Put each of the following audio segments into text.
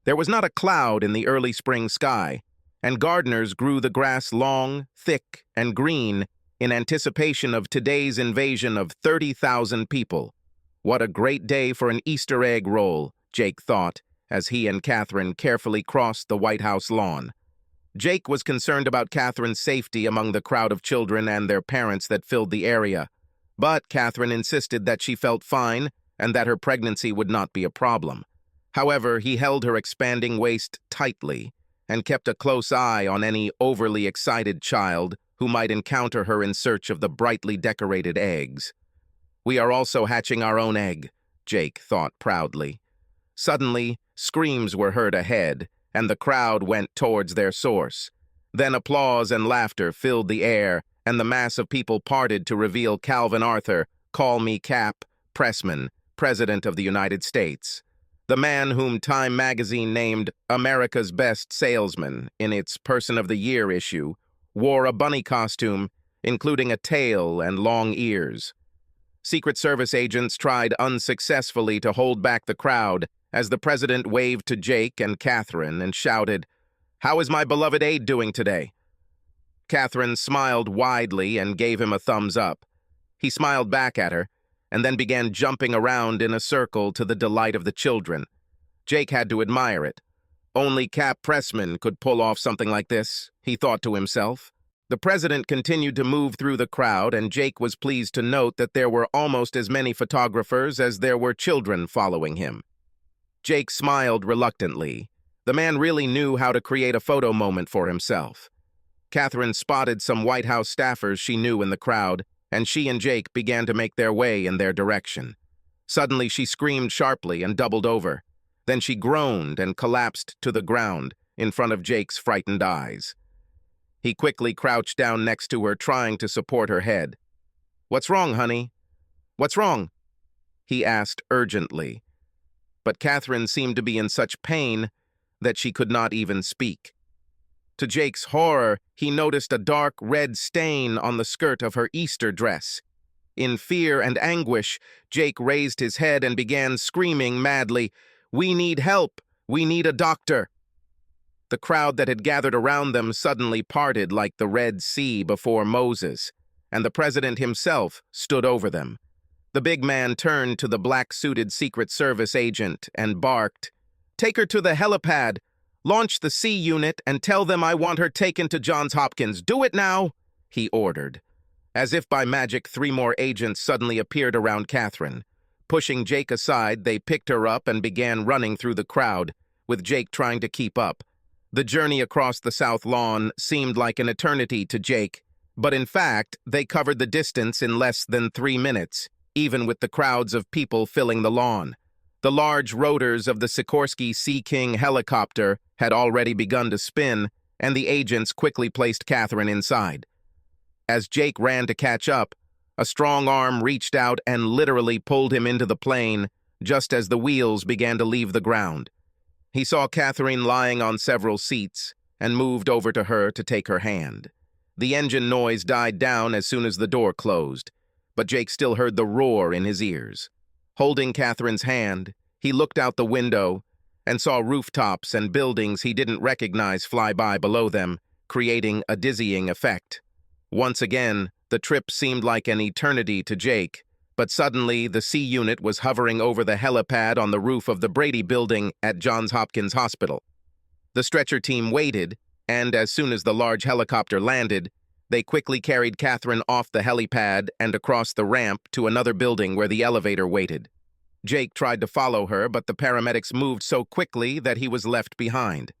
There was not a cloud in the early spring sky, and gardeners grew the grass long, thick, and green in anticipation of today's invasion of 30,000 people. What a great day for an Easter egg roll, Jake thought, as he and Catherine carefully crossed the White House lawn. Jake was concerned about Catherine's safety among the crowd of children and their parents that filled the area, but Catherine insisted that she felt fine and that her pregnancy would not be a problem. However, he held her expanding waist tightly and kept a close eye on any overly excited child who might encounter her in search of the brightly decorated eggs. "We are also hatching our own egg," Jake thought proudly. Suddenly, screams were heard ahead, and the crowd went towards their source. Then applause and laughter filled the air, and the mass of people parted to reveal Calvin Arthur, call me Cap, Pressman, President of the United States. The man whom Time magazine named America's Best Salesman in its Person of the Year issue wore a bunny costume, including a tail and long ears. Secret Service agents tried unsuccessfully to hold back the crowd as the president waved to Jake and Catherine and shouted, "How is my beloved aide doing today?" Catherine smiled widely and gave him a thumbs up. He smiled back at her, and then began jumping around in a circle to the delight of the children. Jake had to admire it. Only Cap Pressman could pull off something like this, he thought to himself. The president continued to move through the crowd, and Jake was pleased to note that there were almost as many photographers as there were children following him. Jake smiled reluctantly. The man really knew how to create a photo moment for himself. Catherine spotted some White House staffers she knew in the crowd, and she and Jake began to make their way in their direction. Suddenly she screamed sharply and doubled over. Then she groaned and collapsed to the ground in front of Jake's frightened eyes. He quickly crouched down next to her, trying to support her head. "What's wrong, honey? What's wrong?" he asked urgently. But Catherine seemed to be in such pain that she could not even speak. To Jake's horror, he noticed a dark red stain on the skirt of her Easter dress. In fear and anguish, Jake raised his head and began screaming madly, "We need help! We need a doctor!" The crowd that had gathered around them suddenly parted like the Red Sea before Moses, and the president himself stood over them. The big man turned to the black-suited Secret Service agent and barked, "Take her to the helipad! Launch the C unit and tell them I want her taken to Johns Hopkins. Do it now!" he ordered. As if by magic, 3 more agents suddenly appeared around Catherine. Pushing Jake aside, they picked her up and began running through the crowd, with Jake trying to keep up. The journey across the South Lawn seemed like an eternity to Jake, but in fact, they covered the distance in less than 3 minutes, even with the crowds of people filling the lawn. The large rotors of the Sikorsky Sea King helicopter had already begun to spin, and the agents quickly placed Catherine inside. As Jake ran to catch up, a strong arm reached out and literally pulled him into the plane just as the wheels began to leave the ground. He saw Catherine lying on several seats and moved over to her to take her hand. The engine noise died down as soon as the door closed, but Jake still heard the roar in his ears. Holding Catherine's hand, he looked out the window and saw rooftops and buildings he didn't recognize fly by below them, creating a dizzying effect. Once again, the trip seemed like an eternity to Jake, but suddenly the C unit was hovering over the helipad on the roof of the Brady building at Johns Hopkins Hospital. The stretcher team waited, and as soon as the large helicopter landed, they quickly carried Catherine off the helipad and across the ramp to another building where the elevator waited. Jake tried to follow her, but the paramedics moved so quickly that he was left behind.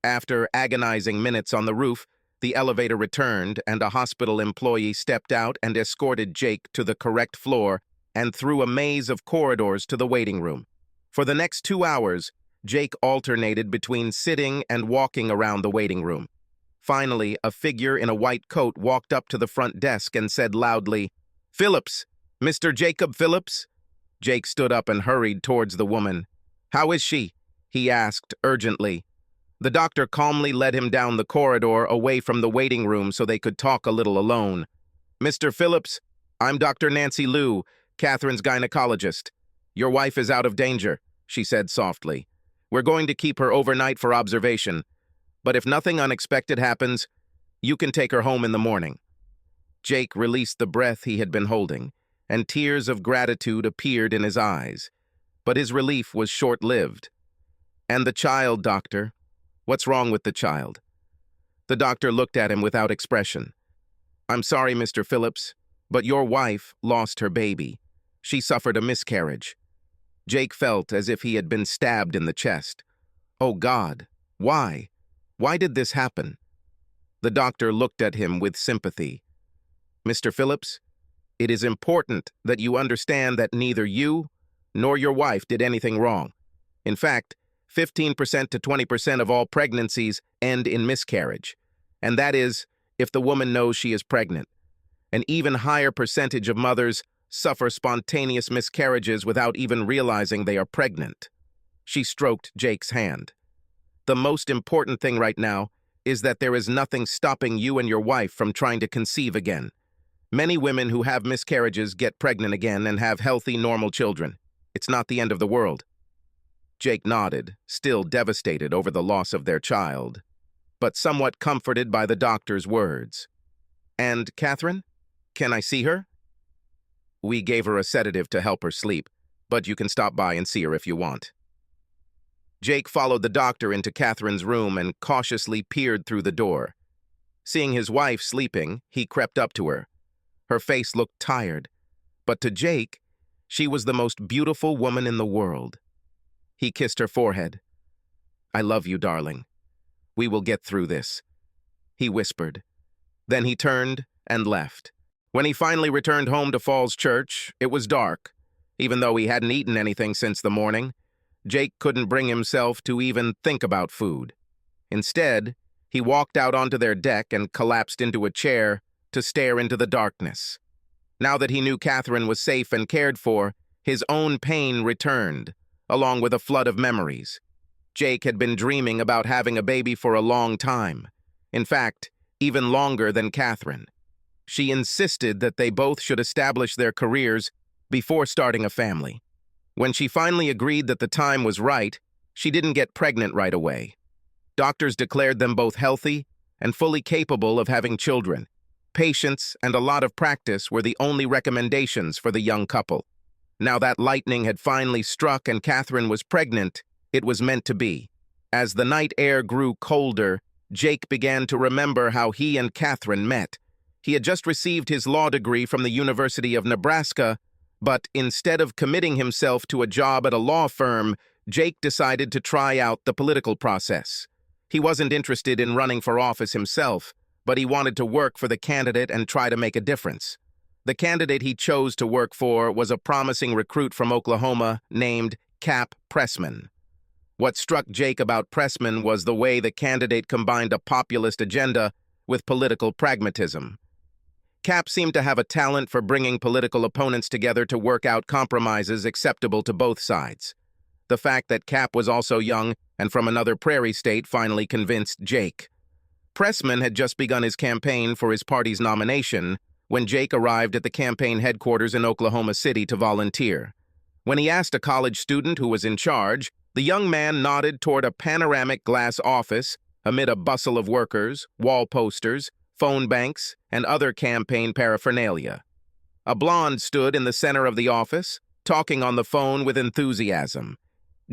After agonizing minutes on the roof, the elevator returned, and a hospital employee stepped out and escorted Jake to the correct floor and through a maze of corridors to the waiting room. For the next 2 hours, Jake alternated between sitting and walking around the waiting room. Finally, a figure in a white coat walked up to the front desk and said loudly, "Phillips! Mr. Jacob Phillips?" Jake stood up and hurried towards the woman. "How is she?" he asked urgently. The doctor calmly led him down the corridor away from the waiting room so they could talk a little alone. "Mr. Phillips, I'm Dr. Nancy Liu, Catherine's gynecologist. Your wife is out of danger," she said softly. We're going to keep her overnight for observation, but if nothing unexpected happens, you can take her home in the morning." Jake released the breath he had been holding, and tears of gratitude appeared in his eyes. But his relief was short-lived. "And the child, doctor? What's wrong with the child?" The doctor looked at him without expression. "I'm sorry, Mr. Phillips, but your wife lost her baby. She suffered a miscarriage." Jake felt as if he had been stabbed in the chest. "Oh God, why? Why did this happen?" The doctor looked at him with sympathy. "Mr. Phillips, it is important that you understand that neither you nor your wife did anything wrong. In fact, 15% to 20% of all pregnancies end in miscarriage, and that is if the woman knows she is pregnant. An even higher percentage of mothers suffer spontaneous miscarriages without even realizing they are pregnant." She stroked Jake's hand. "The most important thing right now is that there is nothing stopping you and your wife from trying to conceive again. Many women who have miscarriages get pregnant again and have healthy, normal children. It's not the end of the world." Jake nodded, still devastated over the loss of their child, but somewhat comforted by the doctor's words. "And Catherine? Can I see her?" "We gave her a sedative to help her sleep, but you can stop by and see her if you want." Jake followed the doctor into Catherine's room and cautiously peered through the door. Seeing his wife sleeping, he crept up to her. Her face looked tired, but to Jake, she was the most beautiful woman in the world. He kissed her forehead. "I love you, darling. We will get through this," he whispered. Then he turned and left. When he finally returned home to Falls Church, it was dark. Even though he hadn't eaten anything since the morning, Jake couldn't bring himself to even think about food. Instead, he walked out onto their deck and collapsed into a chair to stare into the darkness. Now that he knew Catherine was safe and cared for, his own pain returned, along with a flood of memories. Jake had been dreaming about having a baby for a long time. In fact, even longer than Catherine. She insisted that they both should establish their careers before starting a family. When she finally agreed that the time was right, she didn't get pregnant right away. Doctors declared them both healthy and fully capable of having children. Patience and a lot of practice were the only recommendations for the young couple. Now that lightning had finally struck and Catherine was pregnant, it was meant to be. As the night air grew colder, Jake began to remember how he and Catherine met. He had just received his law degree from the University of Nebraska, but instead of committing himself to a job at a law firm, Jake decided to try out the political process. He wasn't interested in running for office himself, but he wanted to work for the candidate and try to make a difference. The candidate he chose to work for was a promising recruit from Oklahoma named Cap Pressman. What struck Jake about Pressman was the way the candidate combined a populist agenda with political pragmatism. Cap seemed to have a talent for bringing political opponents together to work out compromises acceptable to both sides. The fact that Cap was also young and from another prairie state finally convinced Jake. Pressman had just begun his campaign for his party's nomination when Jake arrived at the campaign headquarters in Oklahoma City to volunteer. When he asked a college student who was in charge, the young man nodded toward a panoramic glass office amid a bustle of workers, wall posters, phone banks, and other campaign paraphernalia. A blonde stood in the center of the office, talking on the phone with enthusiasm.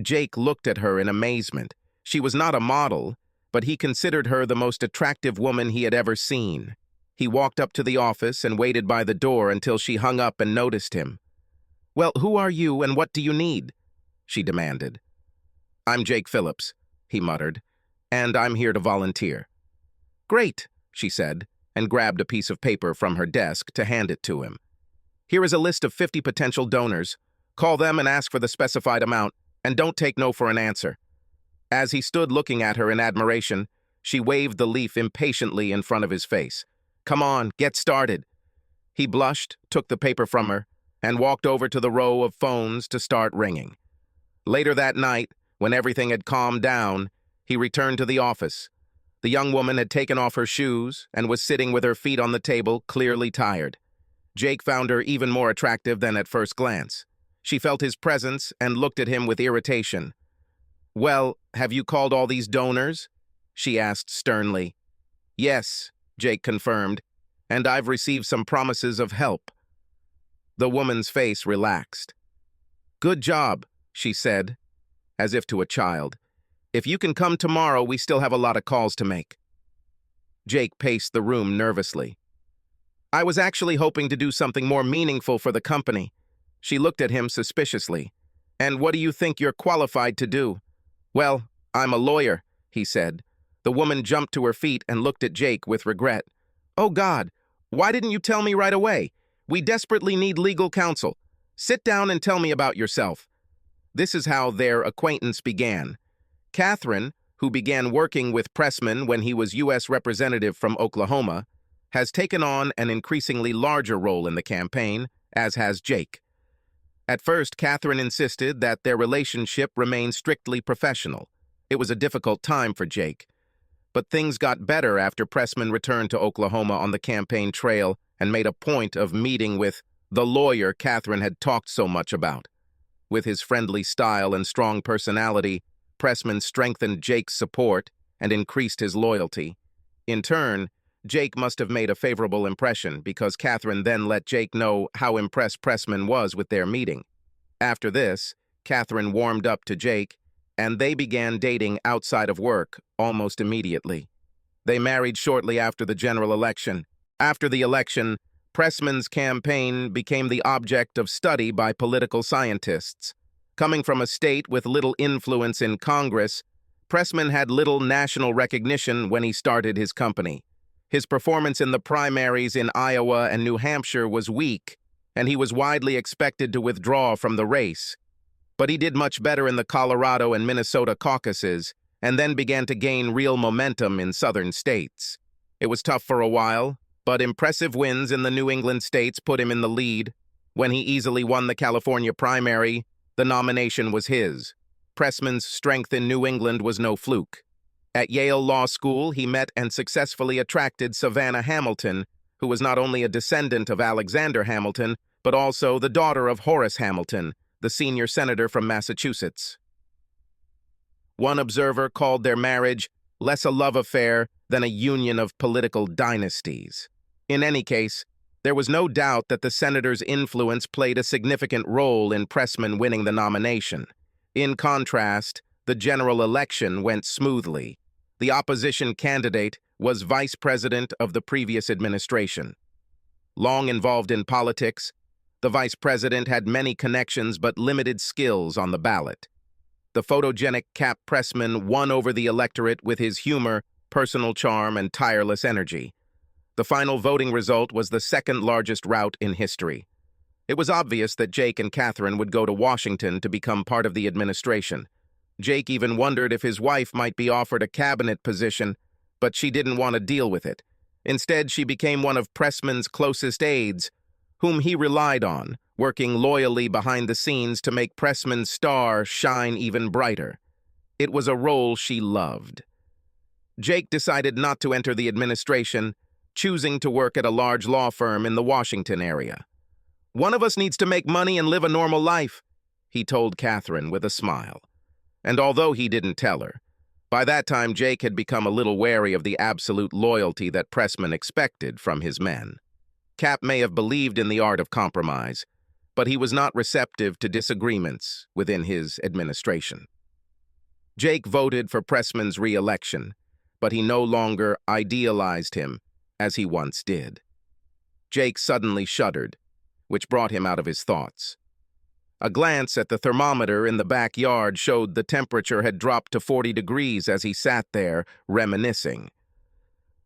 Jake looked at her in amazement. She was not a model, but he considered her the most attractive woman he had ever seen. He walked up to the office and waited by the door until she hung up and noticed him. "Well, who are you and what do you need?" she demanded. "I'm Jake Phillips," he muttered, "and I'm here to volunteer." "Great," she said, and grabbed a piece of paper from her desk to hand it to him. "Here is a list of 50 potential donors. Call them and ask for the specified amount, and don't take no for an answer." As he stood looking at her in admiration, she waved the leaf impatiently in front of his face. "Come on, get started." He blushed, took the paper from her, and walked over to the row of phones to start ringing. Later that night, when everything had calmed down, he returned to the office. The young woman had taken off her shoes and was sitting with her feet on the table, clearly tired. Jake found her even more attractive than at first glance. She felt his presence and looked at him with irritation. Well, have you called all these donors? She asked sternly. Yes, Jake confirmed, and I've received some promises of help. The woman's face relaxed. Good job, she said, as if to a child. If you can come tomorrow, we still have a lot of calls to make. Jake paced the room nervously. I was actually hoping to do something more meaningful for the company. She looked at him suspiciously. And what do you think you're qualified to do? Well, I'm a lawyer, he said. The woman jumped to her feet and looked at Jake with regret. Oh God, why didn't you tell me right away? We desperately need legal counsel. Sit down and tell me about yourself. This is how their acquaintance began. Catherine, who began working with Pressman when he was U.S. Representative from Oklahoma, has taken on an increasingly larger role in the campaign, as has Jake. At first, Catherine insisted that their relationship remain strictly professional. It was a difficult time for Jake. But things got better after Pressman returned to Oklahoma on the campaign trail and made a point of meeting with the lawyer Catherine had talked so much about. With his friendly style and strong personality, Pressman strengthened Jake's support and increased his loyalty. In turn, Jake must have made a favorable impression because Catherine then let Jake know how impressed Pressman was with their meeting. After this, Catherine warmed up to Jake, and they began dating outside of work almost immediately. They married shortly after the general election. After the election, Pressman's campaign became the object of study by political scientists. Coming from a state with little influence in Congress, Pressman had little national recognition when he started his company. His performance in the primaries in Iowa and New Hampshire was weak, and he was widely expected to withdraw from the race. But he did much better in the Colorado and Minnesota caucuses, and then began to gain real momentum in southern states. It was tough for a while, but impressive wins in the New England states put him in the lead. When he easily won the California primary, the nomination was his. Pressman's strength in New England was no fluke. At Yale Law School, he met and successfully attracted Savannah Hamilton, who was not only a descendant of Alexander Hamilton, but also the daughter of Horace Hamilton, the senior senator from Massachusetts. One observer called their marriage less a love affair than a union of political dynasties. In any case, there was no doubt that the senator's influence played a significant role in Pressman winning the nomination. In contrast, the general election went smoothly. The opposition candidate was vice president of the previous administration. Long involved in politics, the vice president had many connections but limited skills on the ballot. The photogenic Cap Pressman won over the electorate with his humor, personal charm, and tireless energy. The final voting result was the second largest rout in history. It was obvious that Jake and Catherine would go to Washington to become part of the administration. Jake even wondered if his wife might be offered a cabinet position, but she didn't want to deal with it. Instead, she became one of Pressman's closest aides, whom he relied on, working loyally behind the scenes to make Pressman's star shine even brighter. It was a role she loved. Jake decided not to enter the administration, choosing to work at a large law firm in the Washington area. One of us needs to make money and live a normal life, he told Catherine with a smile. And although he didn't tell her, by that time Jake had become a little wary of the absolute loyalty that Pressman expected from his men. Cap may have believed in the art of compromise, but he was not receptive to disagreements within his administration. Jake voted for Pressman's re-election, but he no longer idealized him as he once did. Jake suddenly shuddered, which brought him out of his thoughts. A glance at the thermometer in the backyard showed the temperature had dropped to 40 degrees as he sat there, reminiscing.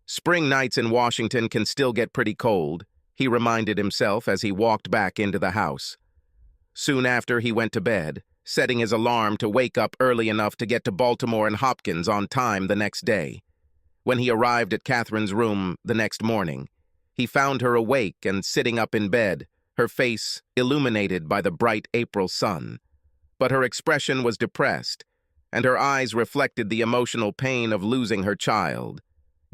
Spring nights in Washington can still get pretty cold, he reminded himself as he walked back into the house. Soon after, he went to bed, setting his alarm to wake up early enough to get to Baltimore and Hopkins on time the next day. When he arrived at Catherine's room the next morning, he found her awake and sitting up in bed, her face illuminated by the bright April sun. But her expression was depressed, and her eyes reflected the emotional pain of losing her child.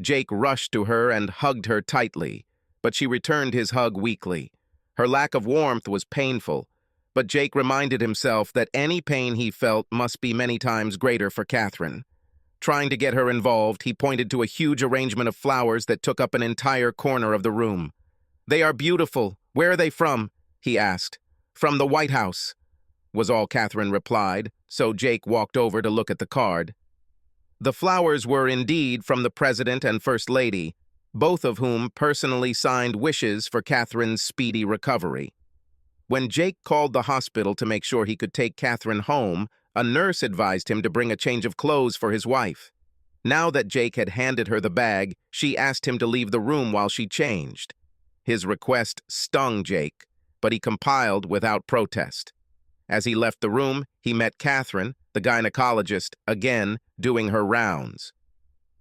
Jake rushed to her and hugged her tightly, but she returned his hug weakly. Her lack of warmth was painful, But Jake reminded himself that any pain he felt must be many times greater for Catherine. Trying to get her involved, he pointed to a huge arrangement of flowers that took up an entire corner of the room. "They are beautiful. Where are they from?" he asked. "From the White House," was all Catherine replied, so Jake walked over to look at the card. The flowers were indeed from the President and First Lady, both of whom personally signed wishes for Catherine's speedy recovery. When Jake called the hospital to make sure he could take Catherine home, a nurse advised him to bring a change of clothes for his wife. Now that Jake had handed her the bag, she asked him to leave the room while she changed. His request stung Jake, but he complied without protest. As he left the room, he met Catherine, the gynecologist, again doing her rounds.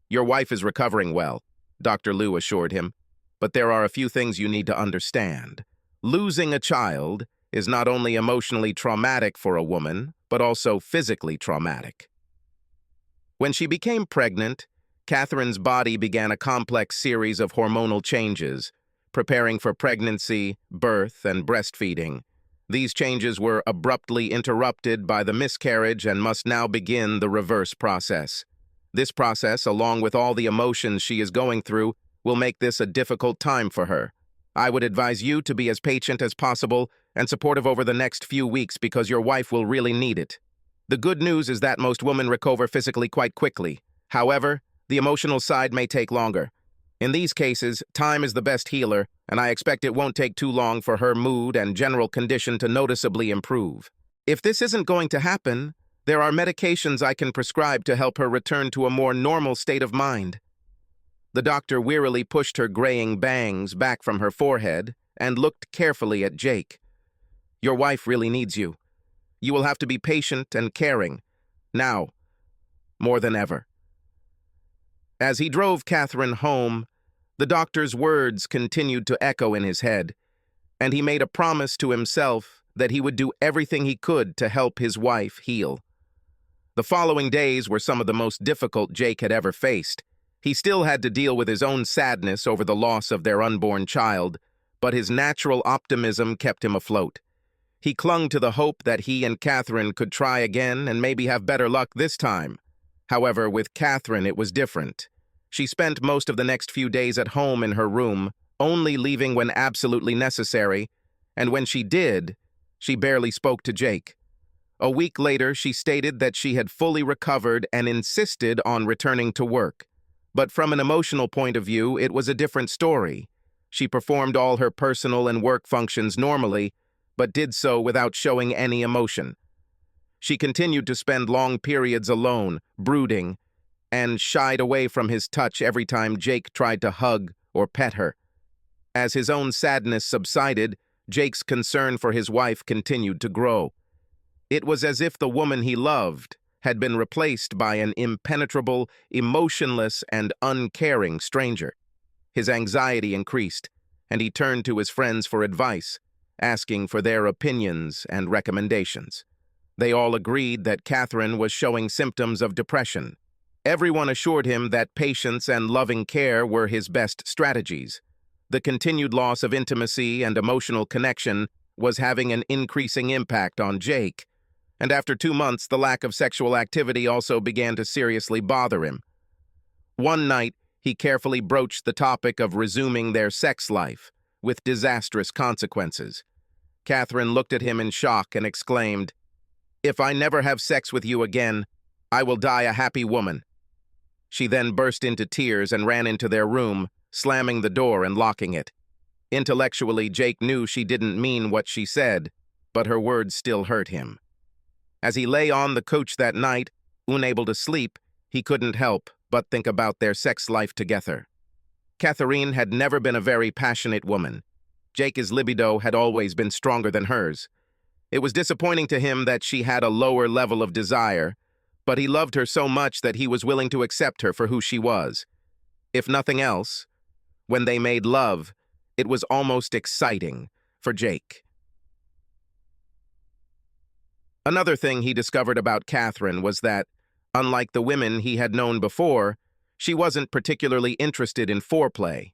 "Your wife is recovering well," Dr. Liu assured him, "but there are a few things you need to understand. Losing a child is not only emotionally traumatic for a woman, but also physically traumatic." When she became pregnant, Catherine's body began a complex series of hormonal changes, preparing for pregnancy, birth, and breastfeeding. These changes were abruptly interrupted by the miscarriage and must now begin the reverse process. This process, along with all the emotions she is going through, will make this a difficult time for her. I would advise you to be as patient as possible and supportive over the next few weeks because your wife will really need it. The good news is that most women recover physically quite quickly. However, the emotional side may take longer. In these cases, time is the best healer, and I expect it won't take too long for her mood and general condition to noticeably improve. If this isn't going to happen, there are medications I can prescribe to help her return to a more normal state of mind. The doctor wearily pushed her graying bangs back from her forehead and looked carefully at Jake. "Your wife really needs you. You will have to be patient and caring. Now, more than ever." As he drove Catherine home, the doctor's words continued to echo in his head, and he made a promise to himself that he would do everything he could to help his wife heal. The following days were some of the most difficult Jake had ever faced. He still had to deal with his own sadness over the loss of their unborn child, but his natural optimism kept him afloat. He clung to the hope that he and Catherine could try again and maybe have better luck this time. However, with Catherine, it was different. She spent most of the next few days at home in her room, only leaving when absolutely necessary, and when she did, she barely spoke to Jake. A week later, she stated that she had fully recovered and insisted on returning to work. But from an emotional point of view, it was a different story. She performed all her personal and work functions normally, but did so without showing any emotion. She continued to spend long periods alone, brooding, and shied away from his touch every time Jake tried to hug or pet her. As his own sadness subsided, Jake's concern for his wife continued to grow. It was as if the woman he loved had been replaced by an impenetrable, emotionless, and uncaring stranger. His anxiety increased, and he turned to his friends for advice, asking for their opinions and recommendations. They all agreed that Catherine was showing symptoms of depression. Everyone assured him that patience and loving care were his best strategies. The continued loss of intimacy and emotional connection was having an increasing impact on Jake, and after 2 months, the lack of sexual activity also began to seriously bother him. One night, he carefully broached the topic of resuming their sex life, with disastrous consequences. Catherine looked at him in shock and exclaimed, "If I never have sex with you again, I will die a happy woman." She then burst into tears and ran into their room, slamming the door and locking it. Intellectually, Jake knew she didn't mean what she said, but her words still hurt him. As he lay on the couch that night, unable to sleep, he couldn't help but think about their sex life together. Catherine had never been a very passionate woman. Jake's libido had always been stronger than hers. It was disappointing to him that she had a lower level of desire, but he loved her so much that he was willing to accept her for who she was. If nothing else, when they made love, it was almost exciting for Jake. Another thing he discovered about Catherine was that, unlike the women he had known before, she wasn't particularly interested in foreplay.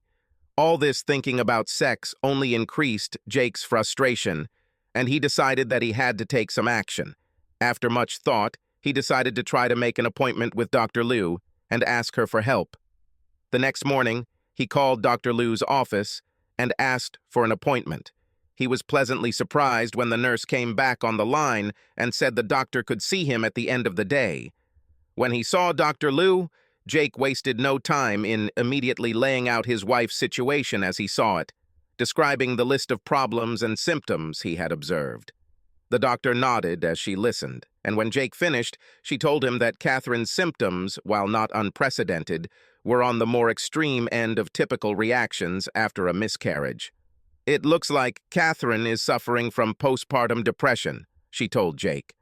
All this thinking about sex only increased Jake's frustration, and he decided that he had to take some action. After much thought, he decided to try to make an appointment with Dr. Liu and ask her for help. The next morning, he called Dr. Liu's office and asked for an appointment. He was pleasantly surprised when the nurse came back on the line and said the doctor could see him at the end of the day. When he saw Dr. Liu, Jake wasted no time in immediately laying out his wife's situation as he saw it, describing the list of problems and symptoms he had observed. The doctor nodded as she listened, and when Jake finished, she told him that Catherine's symptoms, while not unprecedented, were on the more extreme end of typical reactions after a miscarriage. "It looks like Catherine is suffering from postpartum depression," she told Jake.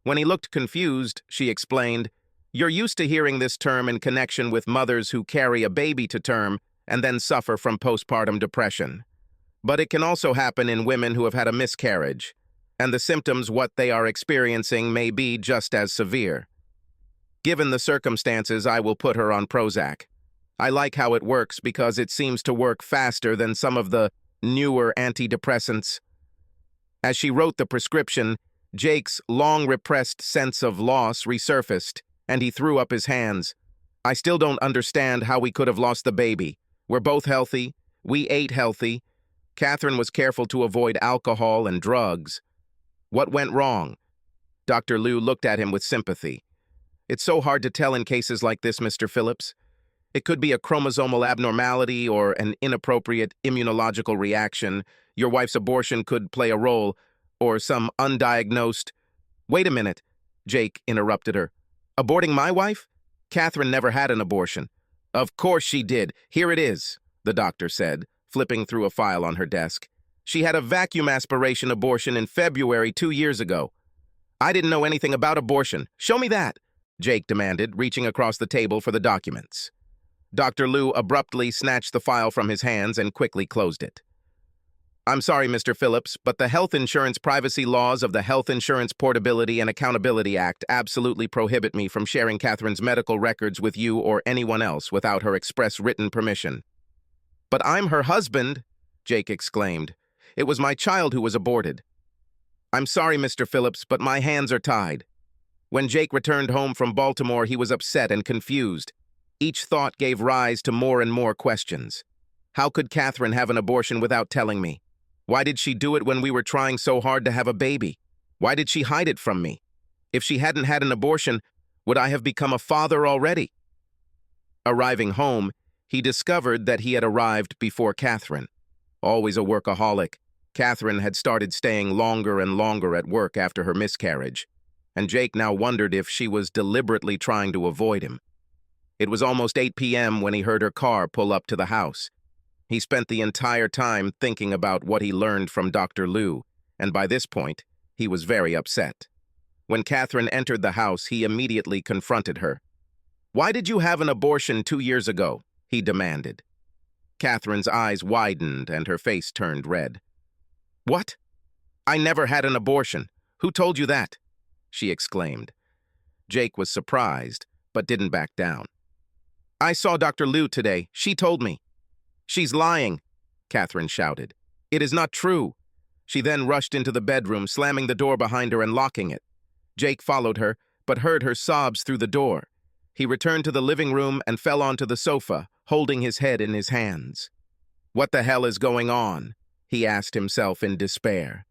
When he looked confused, she explained, "You're used to hearing this term in connection with mothers who carry a baby to term and then suffer from postpartum depression. But it can also happen in women who have had a miscarriage, and the symptoms what they are experiencing may be just as severe. Given the circumstances, I will put her on Prozac. I like how it works because it seems to work faster than some of the newer antidepressants." As she wrote the prescription, Jake's long-repressed sense of loss resurfaced, and he threw up his hands. "I still don't understand how we could have lost the baby. We're both healthy. We ate healthy. Catherine was careful to avoid alcohol and drugs. What went wrong?" Dr. Liu looked at him with sympathy. "It's so hard to tell in cases like this, Mr. Phillips. It could be a chromosomal abnormality or an inappropriate immunological reaction. Your wife's abortion could play a role, or some undiagnosed—" "Wait a minute," Jake interrupted her. "Aborting my wife? Catherine never had an abortion." "Of course she did. Here it is," the doctor said, flipping through a file on her desk. "She had a vacuum aspiration abortion in February 2 years ago." "I didn't know anything about abortion. Show me that," Jake demanded, reaching across the table for the documents. Dr. Liu abruptly snatched the file from his hands and quickly closed it. "I'm sorry, Mr. Phillips, but the health insurance privacy laws of the Health Insurance Portability and Accountability Act absolutely prohibit me from sharing Catherine's medical records with you or anyone else without her express written permission." "But I'm her husband," Jake exclaimed. "It was my child who was aborted." "I'm sorry, Mr. Phillips, but my hands are tied." When Jake returned home from Baltimore, he was upset and confused. Each thought gave rise to more and more questions. How could Catherine have an abortion without telling me? Why did she do it when we were trying so hard to have a baby? Why did she hide it from me? If she hadn't had an abortion, would I have become a father already? Arriving home, he discovered that he had arrived before Catherine. Always a workaholic, Catherine had started staying longer and longer at work after her miscarriage, and Jake now wondered if she was deliberately trying to avoid him. It was almost 8 p.m. when he heard her car pull up to the house. He spent the entire time thinking about what he learned from Dr. Liu, and by this point, he was very upset. When Catherine entered the house, he immediately confronted her. "Why did you have an abortion 2 years ago?" he demanded. Catherine's eyes widened and her face turned red. "What? I never had an abortion. Who told you that?" she exclaimed. Jake was surprised, but didn't back down. "I saw Dr. Liu today. She told me." "She's lying," Catherine shouted. "It is not true." She then rushed into the bedroom, slamming the door behind her and locking it. Jake followed her, but heard her sobs through the door. He returned to the living room and fell onto the sofa, holding his head in his hands. "What the hell is going on?" he asked himself in despair.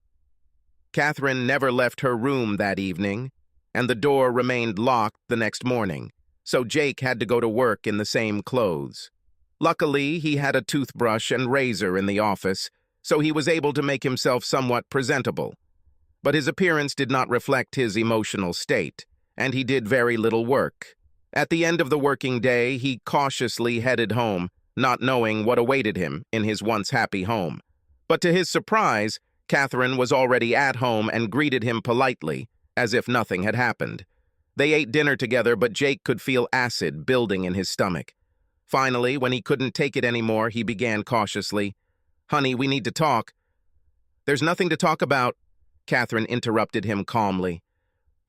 Catherine never left her room that evening, and the door remained locked the next morning, so Jake had to go to work in the same clothes. Luckily, he had a toothbrush and razor in the office, so he was able to make himself somewhat presentable. But his appearance did not reflect his emotional state, and he did very little work. At the end of the working day, he cautiously headed home, not knowing what awaited him in his once happy home. But to his surprise, Catherine was already at home and greeted him politely, as if nothing had happened. They ate dinner together, but Jake could feel acid building in his stomach. Finally, when he couldn't take it anymore, he began cautiously, "Honey, we need to talk." "There's nothing to talk about," Catherine interrupted him calmly.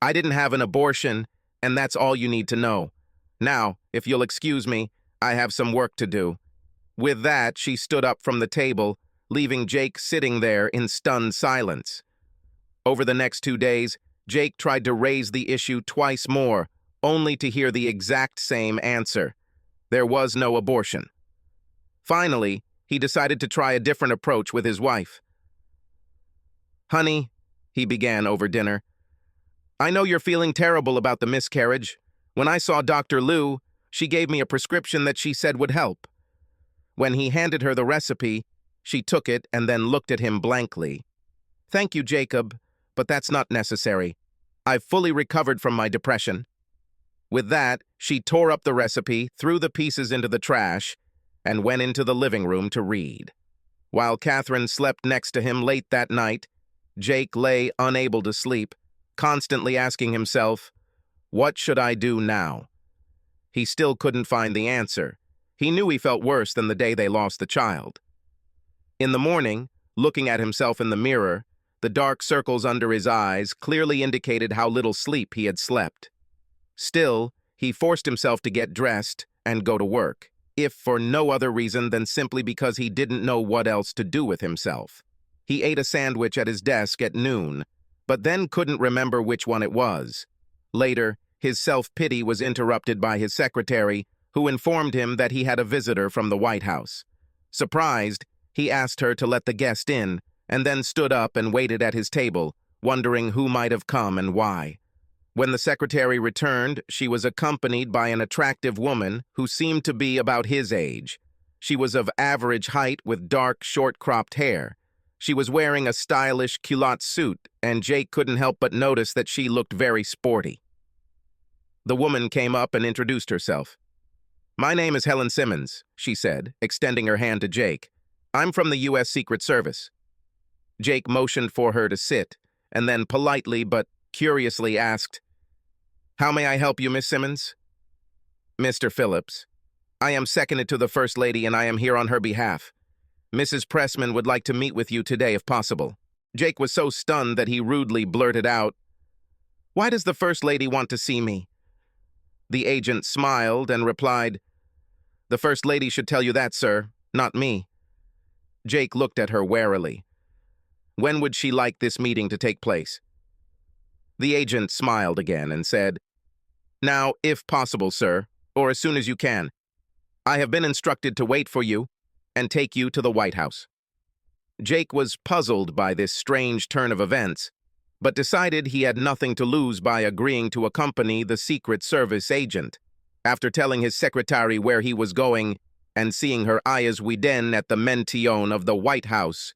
"I didn't have an abortion, and that's all you need to know. Now, if you'll excuse me, I have some work to do." With that, she stood up from the table, leaving Jake sitting there in stunned silence. Over the next 2 days, Jake tried to raise the issue twice more, only to hear the exact same answer. There was no abortion. Finally, he decided to try a different approach with his wife. "Honey," he began over dinner, "I know you're feeling terrible about the miscarriage. When I saw Dr. Lou, she gave me a prescription that she said would help." When he handed her the recipe, she took it and then looked at him blankly. "Thank you, Jacob, but that's not necessary. I've fully recovered from my depression." With that, she tore up the recipe, threw the pieces into the trash, and went into the living room to read. While Catherine slept next to him late that night, Jake lay unable to sleep, constantly asking himself, "What should I do now?" He still couldn't find the answer. He knew he felt worse than the day they lost the child. In the morning, looking at himself in the mirror, the dark circles under his eyes clearly indicated how little sleep he had slept. Still, he forced himself to get dressed and go to work, if for no other reason than simply because he didn't know what else to do with himself. He ate a sandwich at his desk at noon, but then couldn't remember which one it was. Later, his self-pity was interrupted by his secretary, who informed him that he had a visitor from the White House. Surprised, he asked her to let the guest in, and then stood up and waited at his table, wondering who might have come and why. When the secretary returned, she was accompanied by an attractive woman who seemed to be about his age. She was of average height with dark, short-cropped hair. She was wearing a stylish culotte suit, and Jake couldn't help but notice that she looked very sporty. The woman came up and introduced herself. "My name is Helen Simmons," she said, extending her hand to Jake. "I'm from the U.S. Secret Service." Jake motioned for her to sit, and then politely but curiously asked, "How may I help you, Miss Simmons?" "Mr. Phillips. I am seconded to the First Lady, and I am here on her behalf. Mrs. Pressman would like to meet with you today if possible." Jake was so stunned that he rudely blurted out, "Why does the First Lady want to see me?" The agent smiled and replied, "The First Lady should tell you that, sir, not me." Jake looked at her warily. When would she like this meeting to take place? The agent smiled again and said, "Now, if possible, sir, or as soon as you can. I have been instructed to wait for you and take you to the White House." Jake was puzzled by this strange turn of events, but decided he had nothing to lose by agreeing to accompany the Secret Service agent. After telling his secretary where he was going and seeing her eyes widen at the mention of the White House,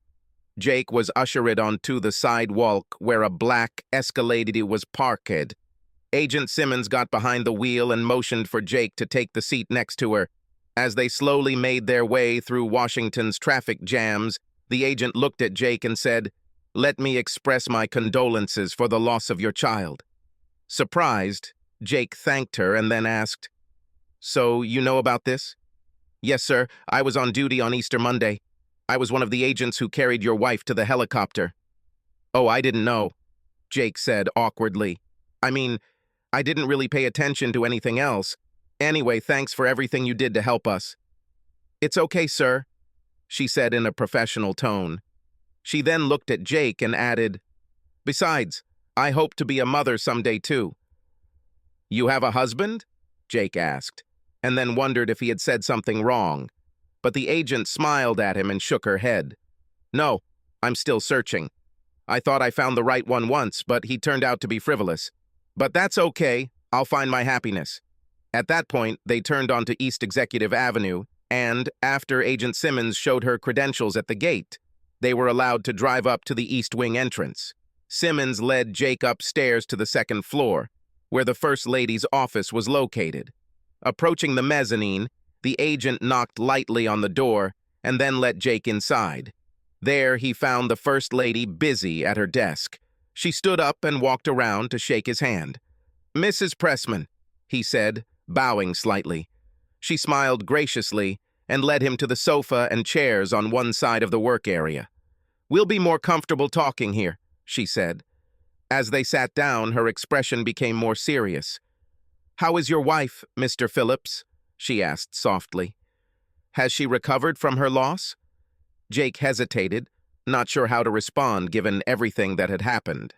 Jake was ushered onto the sidewalk where a black Escalade was parked. Agent Simmons got behind the wheel and motioned for Jake to take the seat next to her. As they slowly made their way through Washington's traffic jams, the agent looked at Jake and said, "Let me express my condolences for the loss of your child." Surprised, Jake thanked her and then asked, "So you know about this?" "Yes, sir. I was on duty on Easter Monday. I was one of the agents who carried your wife to the helicopter." "Oh, I didn't know," Jake said awkwardly. "I mean, I didn't really pay attention to anything else. Anyway, thanks for everything you did to help us." "It's okay, sir," she said in a professional tone. She then looked at Jake and added, "Besides, I hope to be a mother someday too." "You have a husband?" Jake asked, and then wondered if he had said something wrong. But the agent smiled at him and shook her head. "No, I'm still searching. I thought I found the right one once, but he turned out to be frivolous. But that's okay, I'll find my happiness." At that point, they turned onto East Executive Avenue, and, after Agent Simmons showed her credentials at the gate, they were allowed to drive up to the East Wing entrance. Simmons led Jake upstairs to the second floor, where the First Lady's office was located. Approaching the mezzanine, the agent knocked lightly on the door and then let Jake inside. There, he found the First Lady busy at her desk. She stood up and walked around to shake his hand. "Mrs. Pressman," he said, bowing slightly. She smiled graciously and led him to the sofa and chairs on one side of the work area. "We'll be more comfortable talking here," she said. As they sat down, her expression became more serious. "How is your wife, Mr. Phillips?" she asked softly. "Has she recovered from her loss?" Jake hesitated, not sure how to respond given everything that had happened.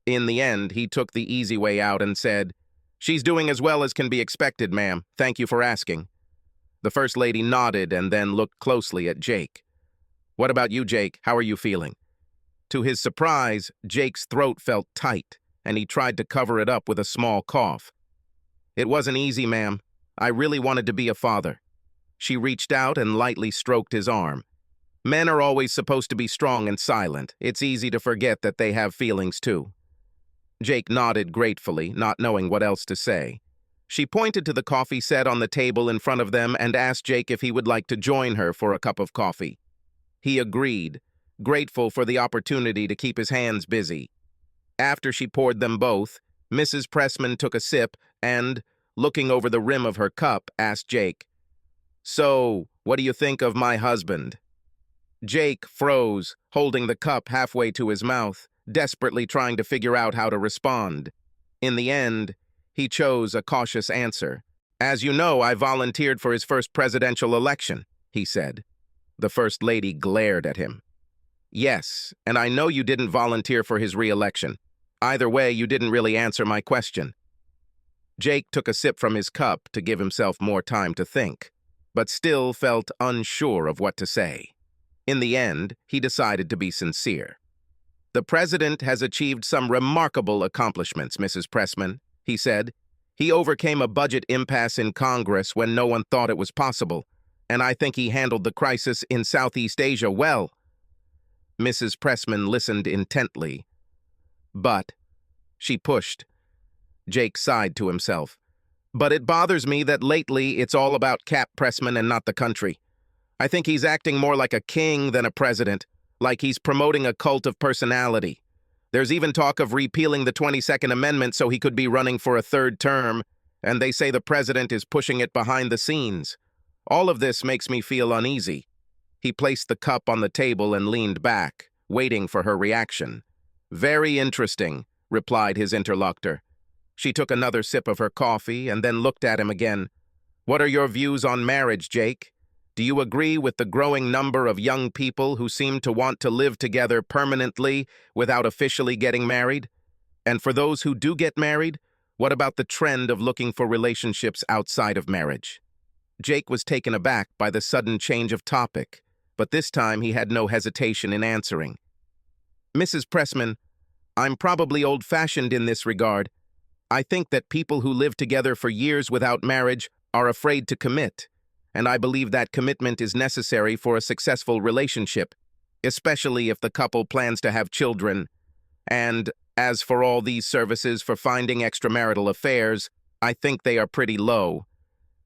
In the end, he took the easy way out and said, "She's doing as well as can be expected, ma'am. Thank you for asking." The First Lady nodded and then looked closely at Jake. "What about you, Jake? How are you feeling?" To his surprise, Jake's throat felt tight, and he tried to cover it up with a small cough. "It wasn't easy, ma'am. I really wanted to be a father." She reached out and lightly stroked his arm. "Men are always supposed to be strong and silent. It's easy to forget that they have feelings too." Jake nodded gratefully, not knowing what else to say. She pointed to the coffee set on the table in front of them and asked Jake if he would like to join her for a cup of coffee. He agreed, grateful for the opportunity to keep his hands busy. After she poured them both, Mrs. Pressman took a sip and, looking over the rim of her cup, asked Jake, "So, what do you think of my husband?" Jake froze, holding the cup halfway to his mouth, desperately trying to figure out how to respond. In the end, he chose a cautious answer. "As you know, I volunteered for his first presidential election," he said. The First Lady glared at him. "Yes, and I know you didn't volunteer for his re-election. Either way, you didn't really answer my question." Jake took a sip from his cup to give himself more time to think, but still felt unsure of what to say. In the end, he decided to be sincere. "The president has achieved some remarkable accomplishments, Mrs. Pressman," he said. "He overcame a budget impasse in Congress when no one thought it was possible, and I think he handled the crisis in Southeast Asia well." Mrs. Pressman listened intently. "But," she pushed. Jake sighed to himself. "But it bothers me that lately it's all about Cap Pressman and not the country. I think he's acting more like a king than a president, like he's promoting a cult of personality. There's even talk of repealing the 22nd Amendment so he could be running for a third term, and they say the president is pushing it behind the scenes. All of this makes me feel uneasy." He placed the cup on the table and leaned back, waiting for her reaction. "Very interesting," replied his interlocutor. She took another sip of her coffee and then looked at him again. "What are your views on marriage, Jake? Do you agree with the growing number of young people who seem to want to live together permanently without officially getting married? And for those who do get married, what about the trend of looking for relationships outside of marriage?" Jake was taken aback by the sudden change of topic, but this time he had no hesitation in answering. "Mrs. Pressman, I'm probably old-fashioned in this regard. I think that people who live together for years without marriage are afraid to commit, and I believe that commitment is necessary for a successful relationship, especially if the couple plans to have children. And as for all these services for finding extramarital affairs, I think they are pretty low."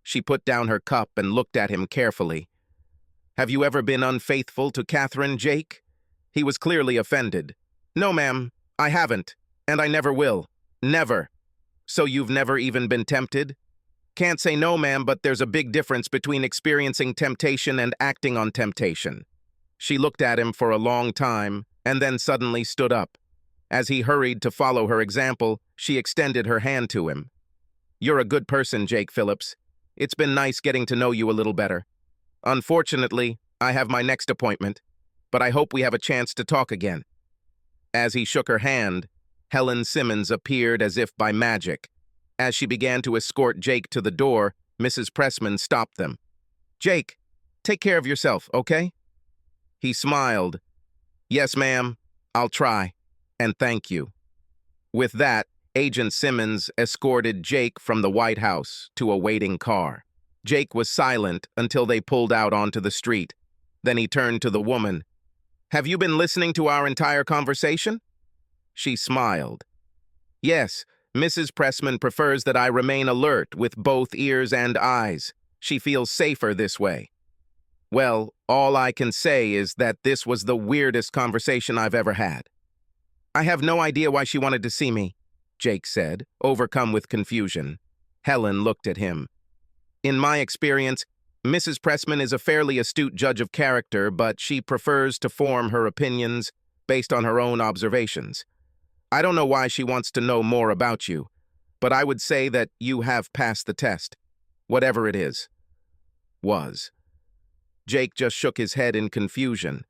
She put down her cup and looked at him carefully. "Have you ever been unfaithful to Catherine, Jake?" He was clearly offended. "No, ma'am, I haven't, and I never will. Never." "So you've never even been tempted?" "Can't say no, ma'am, but there's a big difference between experiencing temptation and acting on temptation." She looked at him for a long time, and then suddenly stood up. As he hurried to follow her example, she extended her hand to him. "You're a good person, Jake Phillips. It's been nice getting to know you a little better. Unfortunately, I have my next appointment, but I hope we have a chance to talk again." As he shook her hand, Helen Simmons appeared as if by magic. As she began to escort Jake to the door, Mrs. Pressman stopped them. "Jake, take care of yourself, okay?" He smiled. "Yes, ma'am, I'll try, and thank you." With that, Agent Simmons escorted Jake from the White House to a waiting car. Jake was silent until they pulled out onto the street. Then he turned to the woman. "Have you been listening to our entire conversation?" She smiled. "Yes, Mrs. Pressman prefers that I remain alert with both ears and eyes. She feels safer this way." "Well, all I can say is that this was the weirdest conversation I've ever had." "I have no idea why she wanted to see me," Jake said, overcome with confusion. Helen looked at him. "In my experience, Mrs. Pressman is a fairly astute judge of character, but she prefers to form her opinions based on her own observations. I don't know why she wants to know more about you, but I would say that you have passed the test, whatever it is." Was. Jake just shook his head in confusion.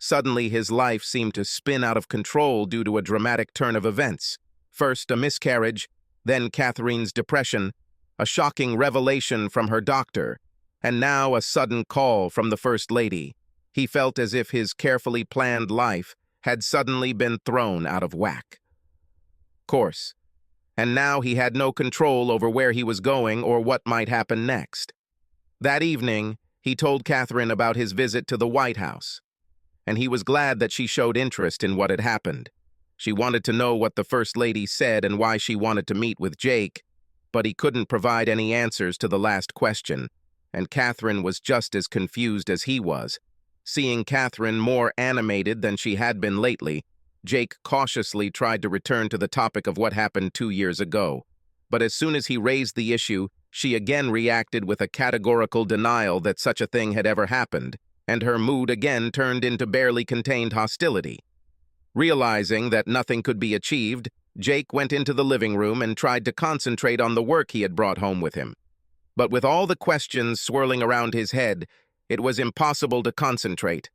Suddenly, his life seemed to spin out of control due to a dramatic turn of events. First, a miscarriage, then Catherine's depression, a shocking revelation from her doctor, and now a sudden call from the First Lady. He felt as if his carefully planned life had suddenly been thrown out of whack. Course. And now he had no control over where he was going or what might happen next. That evening, he told Catherine about his visit to the White House, and he was glad that she showed interest in what had happened. She wanted to know what the First Lady said and why she wanted to meet with Jake, but he couldn't provide any answers to the last question, and Catherine was just as confused as he was. Seeing Catherine more animated than she had been lately, Jake cautiously tried to return to the topic of what happened 2 years ago. But as soon as he raised the issue, she again reacted with a categorical denial that such a thing had ever happened, and her mood again turned into barely contained hostility. Realizing that nothing could be achieved, Jake went into the living room and tried to concentrate on the work he had brought home with him. But with all the questions swirling around his head, it was impossible to concentrate.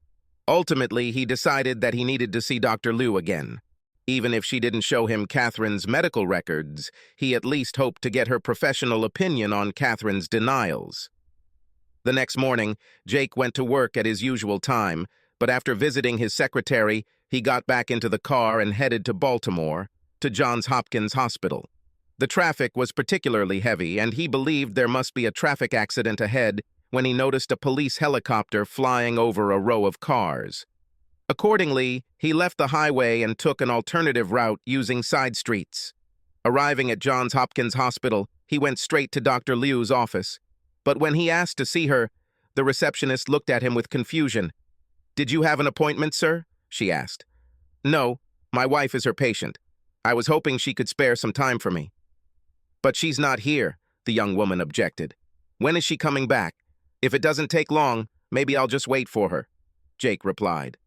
Ultimately, he decided that he needed to see Dr. Liu again. Even if she didn't show him Catherine's medical records, he at least hoped to get her professional opinion on Catherine's denials. The next morning, Jake went to work at his usual time, but after visiting his secretary, he got back into the car and headed to Baltimore, to Johns Hopkins Hospital. The traffic was particularly heavy, and he believed there must be a traffic accident ahead when he noticed a police helicopter flying over a row of cars. Accordingly, he left the highway and took an alternative route using side streets. Arriving at Johns Hopkins Hospital, he went straight to Dr. Liu's office. But when he asked to see her, the receptionist looked at him with confusion. "Did you have an appointment, sir?" she asked. "No, my wife is her patient. I was hoping she could spare some time for me." "But she's not here," the young woman objected. "When is she coming back? If it doesn't take long, maybe I'll just wait for her," Jake replied.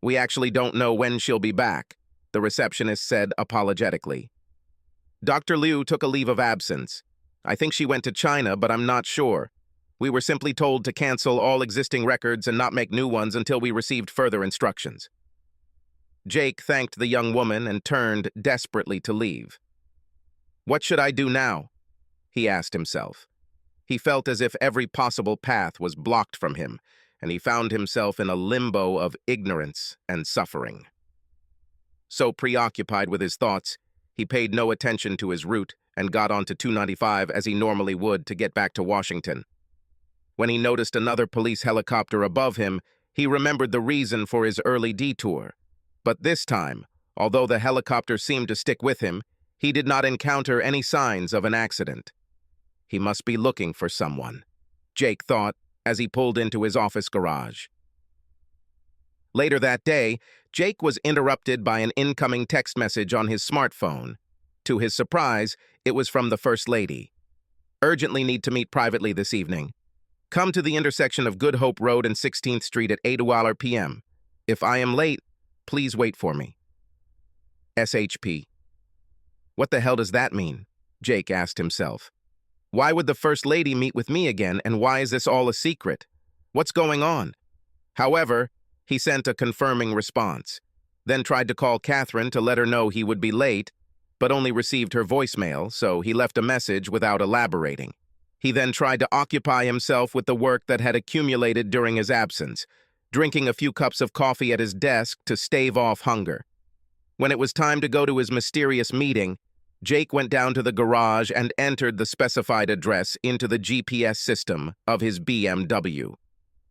"We actually don't know when she'll be back," the receptionist said apologetically. "Dr. Liu took a leave of absence. I think she went to China, but I'm not sure. We were simply told to cancel all existing records and not make new ones until we received further instructions." Jake thanked the young woman and turned desperately to leave. "What should I do now?" he asked himself. He felt as if every possible path was blocked from him, and he found himself in a limbo of ignorance and suffering. So preoccupied with his thoughts, he paid no attention to his route and got onto 295 as he normally would to get back to Washington. When he noticed another police helicopter above him, he remembered the reason for his early detour. But this time, although the helicopter seemed to stick with him, he did not encounter any signs of an accident. He must be looking for someone, Jake thought as he pulled into his office garage. Later that day, Jake was interrupted by an incoming text message on his smartphone. To his surprise, it was from the First Lady. "Urgently need to meet privately this evening. Come to the intersection of Good Hope Road and 16th Street at 8 p.m. If I am late, please wait for me. SHP." What the hell does that mean? Jake asked himself. Why would the First Lady meet with me again, and why is this all a secret? What's going on? However, he sent a confirming response, then tried to call Catherine to let her know he would be late, but only received her voicemail, so he left a message without elaborating. He then tried to occupy himself with the work that had accumulated during his absence, drinking a few cups of coffee at his desk to stave off hunger. When it was time to go to his mysterious meeting, Jake went down to the garage and entered the specified address into the GPS system of his BMW.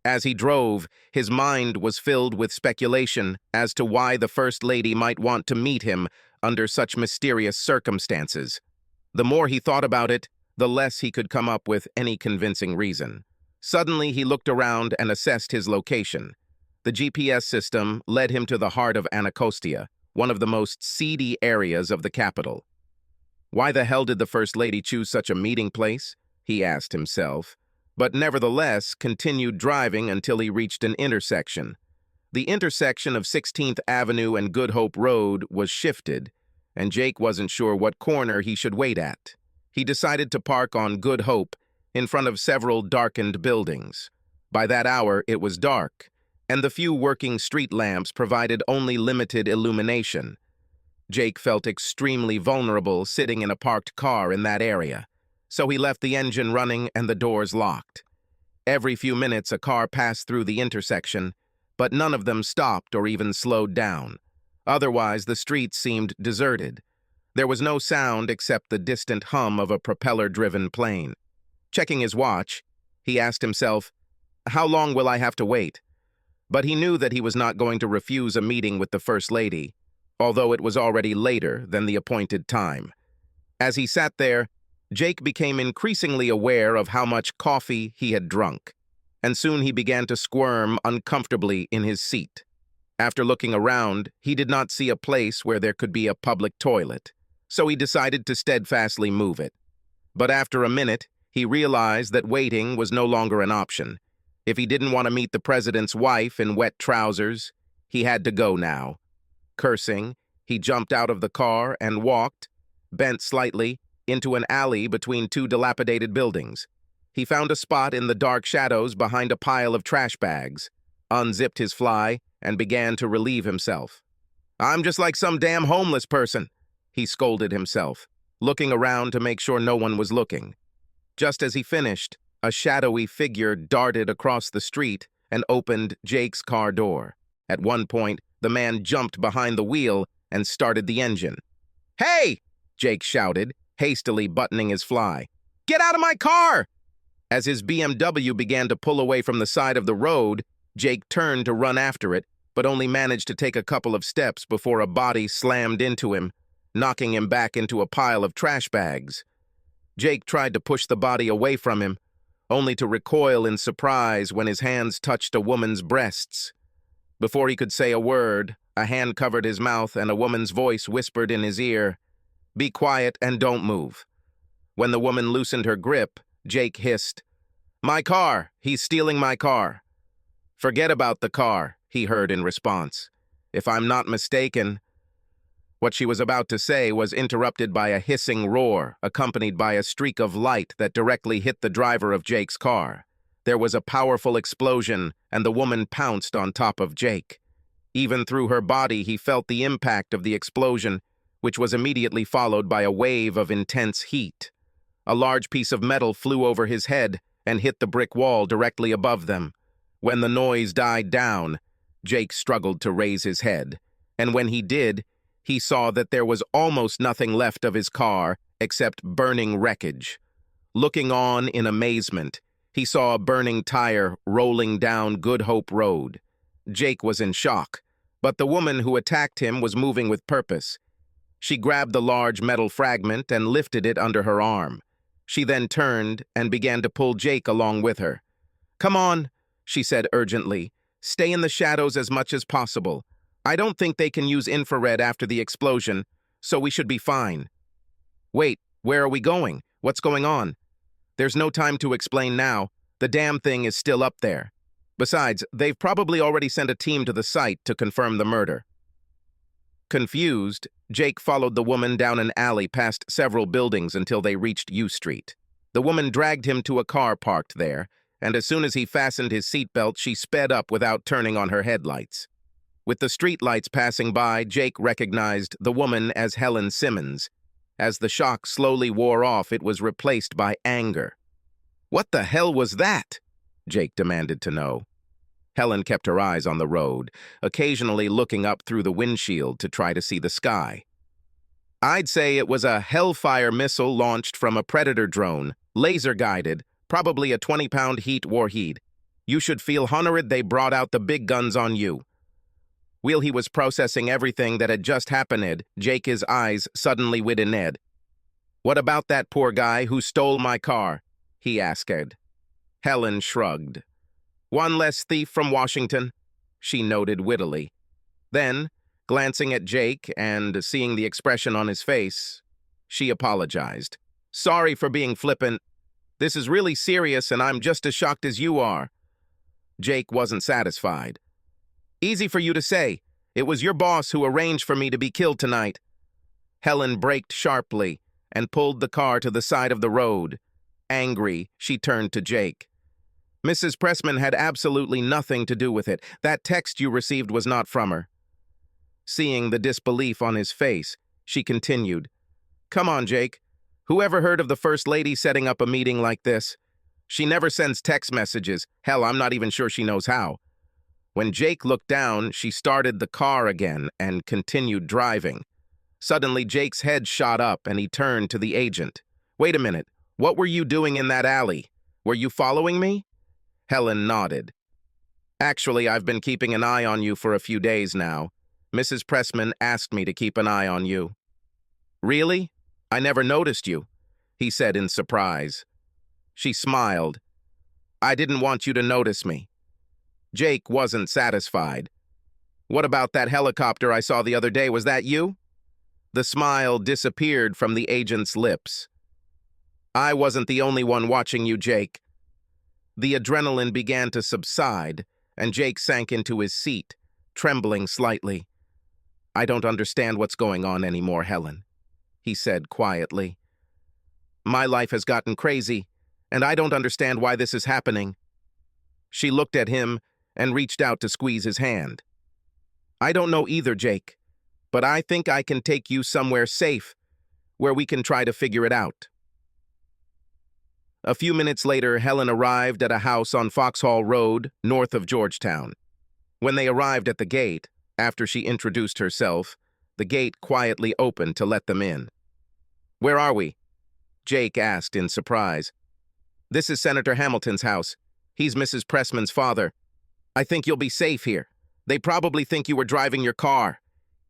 As he drove, his mind was filled with speculation as to why the First Lady might want to meet him under such mysterious circumstances. The more he thought about it, the less he could come up with any convincing reason. Suddenly, he looked around and assessed his location. The GPS system led him to the heart of Anacostia, one of the most seedy areas of the capital. Why the hell did the First Lady choose such a meeting place? He asked himself, but nevertheless continued driving until he reached an intersection. The intersection of 16th Avenue and Good Hope Road was shifted, and Jake wasn't sure what corner he should wait at. He decided to park on Good Hope in front of several darkened buildings. By that hour, it was dark, and the few working street lamps provided only limited illumination. Jake felt extremely vulnerable sitting in a parked car in that area, so he left the engine running and the doors locked. Every few minutes a car passed through the intersection, but none of them stopped or even slowed down. Otherwise, the streets seemed deserted. There was no sound except the distant hum of a propeller-driven plane. Checking his watch, he asked himself, "How long will I have to wait?" But he knew that he was not going to refuse a meeting with the First Lady, although it was already later than the appointed time. As he sat there, Jake became increasingly aware of how much coffee he had drunk, and soon he began to squirm uncomfortably in his seat. After looking around, he did not see a place where there could be a public toilet, so he decided to steadfastly move it. But after a minute, he realized that waiting was no longer an option. If he didn't want to meet the president's wife in wet trousers, he had to go now. Cursing, he jumped out of the car and walked, bent slightly, into an alley between two dilapidated buildings. He found a spot in the dark shadows behind a pile of trash bags, unzipped his fly, and began to relieve himself. "I'm just like some damn homeless person," he scolded himself, looking around to make sure no one was looking. Just as he finished, a shadowy figure darted across the street and opened Jake's car door. At one point, the man jumped behind the wheel and started the engine. "Hey!" Jake shouted, hastily buttoning his fly. "Get out of my car!" As his BMW began to pull away from the side of the road, Jake turned to run after it, but only managed to take a couple of steps before a body slammed into him, knocking him back into a pile of trash bags. Jake tried to push the body away from him, only to recoil in surprise when his hands touched a woman's breasts. Before he could say a word, a hand covered his mouth and a woman's voice whispered in his ear, "Be quiet and don't move." When the woman loosened her grip, Jake hissed, "My car! He's stealing my car." "Forget about the car," he heard in response. "If I'm not mistaken—" What she was about to say was interrupted by a hissing roar, accompanied by a streak of light that directly hit the driver of Jake's car. There was a powerful explosion, and the woman pounced on top of Jake. Even through her body, he felt the impact of the explosion, which was immediately followed by a wave of intense heat. A large piece of metal flew over his head and hit the brick wall directly above them. When the noise died down, Jake struggled to raise his head, and when he did, he saw that there was almost nothing left of his car except burning wreckage. Looking on in amazement, he saw a burning tire rolling down Good Hope Road. Jake was in shock, but the woman who attacked him was moving with purpose. She grabbed the large metal fragment and lifted it under her arm. She then turned and began to pull Jake along with her. "Come on," she said urgently. "Stay in the shadows as much as possible. I don't think they can use infrared after the explosion, so we should be fine." "Wait, where are we going? What's going on?" "There's no time to explain now. The damn thing is still up there. Besides, they've probably already sent a team to the site to confirm the murder." Confused, Jake followed the woman down an alley past several buildings until they reached U Street. The woman dragged him to a car parked there, and as soon as he fastened his seatbelt, she sped up without turning on her headlights. With the streetlights passing by, Jake recognized the woman as Helen Simmons. As the shock slowly wore off, it was replaced by anger. "What the hell was that?" Jake demanded to know. Helen kept her eyes on the road, occasionally looking up through the windshield to try to see the sky. "I'd say it was a Hellfire missile launched from a Predator drone, laser-guided, probably a 20-pound heat warhead. You should feel honored they brought out the big guns on you." While he was processing everything that had just happened, Jake's eyes suddenly widened. "What about that poor guy who stole my car?" he asked. Helen shrugged. "One less thief from Washington," she noted wittily. Then, glancing at Jake and seeing the expression on his face, she apologized. "Sorry for being flippant. This is really serious and I'm just as shocked as you are." Jake wasn't satisfied. "Easy for you to say. It was your boss who arranged for me to be killed tonight." Helen braked sharply and pulled the car to the side of the road. Angry, she turned to Jake. Mrs. Pressman had absolutely nothing to do with it. That text you received was not from her. Seeing the disbelief on his face, she continued, "Come on, Jake. Whoever heard of the First Lady setting up a meeting like this? She never sends text messages. Hell, I'm not even sure she knows how." When Jake looked down, she started the car again and continued driving. Suddenly, Jake's head shot up and he turned to the agent. "Wait a minute. What were you doing in that alley? Were you following me?" Helen nodded. "Actually, I've been keeping an eye on you for a few days now. Mrs. Pressman asked me to keep an eye on you." "Really? I never noticed you," he said in surprise. She smiled. "I didn't want you to notice me." Jake wasn't satisfied. "What about that helicopter I saw the other day? Was that you?" The smile disappeared from the agent's lips. "I wasn't the only one watching you, Jake." The adrenaline began to subside, and Jake sank into his seat, trembling slightly. "I don't understand what's going on anymore, Helen," he said quietly. "My life has gotten crazy, and I don't understand why this is happening." She looked at him and reached out to squeeze his hand. "I don't know either, Jake, but I think I can take you somewhere safe, where we can try to figure it out." A few minutes later, Helen arrived at a house on Foxhall Road, north of Georgetown. When they arrived at the gate, after she introduced herself, the gate quietly opened to let them in. "Where are we?" Jake asked in surprise. "This is Senator Hamilton's house. He's Mrs. Pressman's father. I think you'll be safe here. They probably think you were driving your car.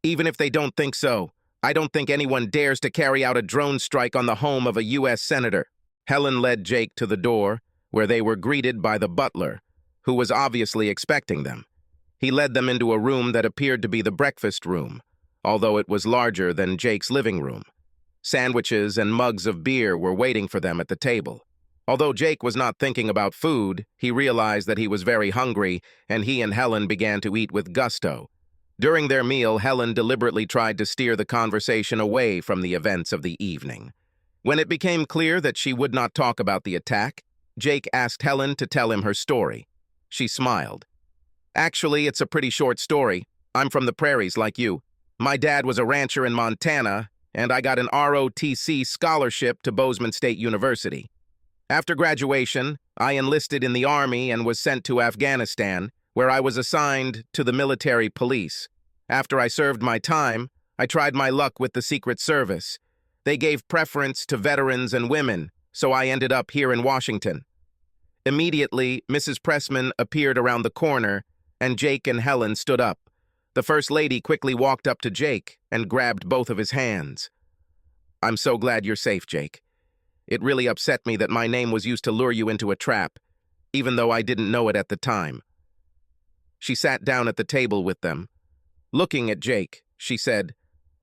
Even if they don't think so, I don't think anyone dares to carry out a drone strike on the home of a U.S. senator." Helen led Jake to the door, where they were greeted by the butler, who was obviously expecting them. He led them into a room that appeared to be the breakfast room, although it was larger than Jake's living room. Sandwiches and mugs of beer were waiting for them at the table. Although Jake was not thinking about food, he realized that he was very hungry, and he and Helen began to eat with gusto. During their meal, Helen deliberately tried to steer the conversation away from the events of the evening. When it became clear that she would not talk about the attack, Jake asked Helen to tell him her story. She smiled. "Actually, it's a pretty short story. I'm from the prairies like you. My dad was a rancher in Montana, and I got an ROTC scholarship to Bozeman State University. After graduation, I enlisted in the Army and was sent to Afghanistan, where I was assigned to the military police. After I served my time, I tried my luck with the Secret Service. They gave preference to veterans and women, so I ended up here in Washington." Immediately, Mrs. Pressman appeared around the corner, and Jake and Helen stood up. The First Lady quickly walked up to Jake and grabbed both of his hands. "I'm so glad you're safe, Jake. It really upset me that my name was used to lure you into a trap, even though I didn't know it at the time." She sat down at the table with them. Looking at Jake, she said,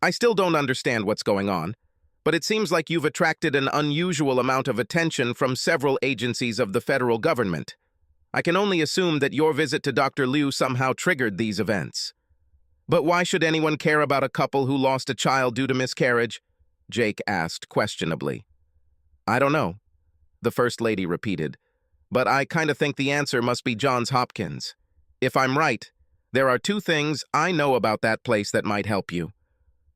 "I still don't understand what's going on, but it seems like you've attracted an unusual amount of attention from several agencies of the federal government. I can only assume that your visit to Dr. Liu somehow triggered these events. But why should anyone care about a couple who lost a child due to miscarriage?" Jake asked questionably. "I don't know," the First Lady repeated, "but I kind of think the answer must be Johns Hopkins. If I'm right, there are two things I know about that place that might help you.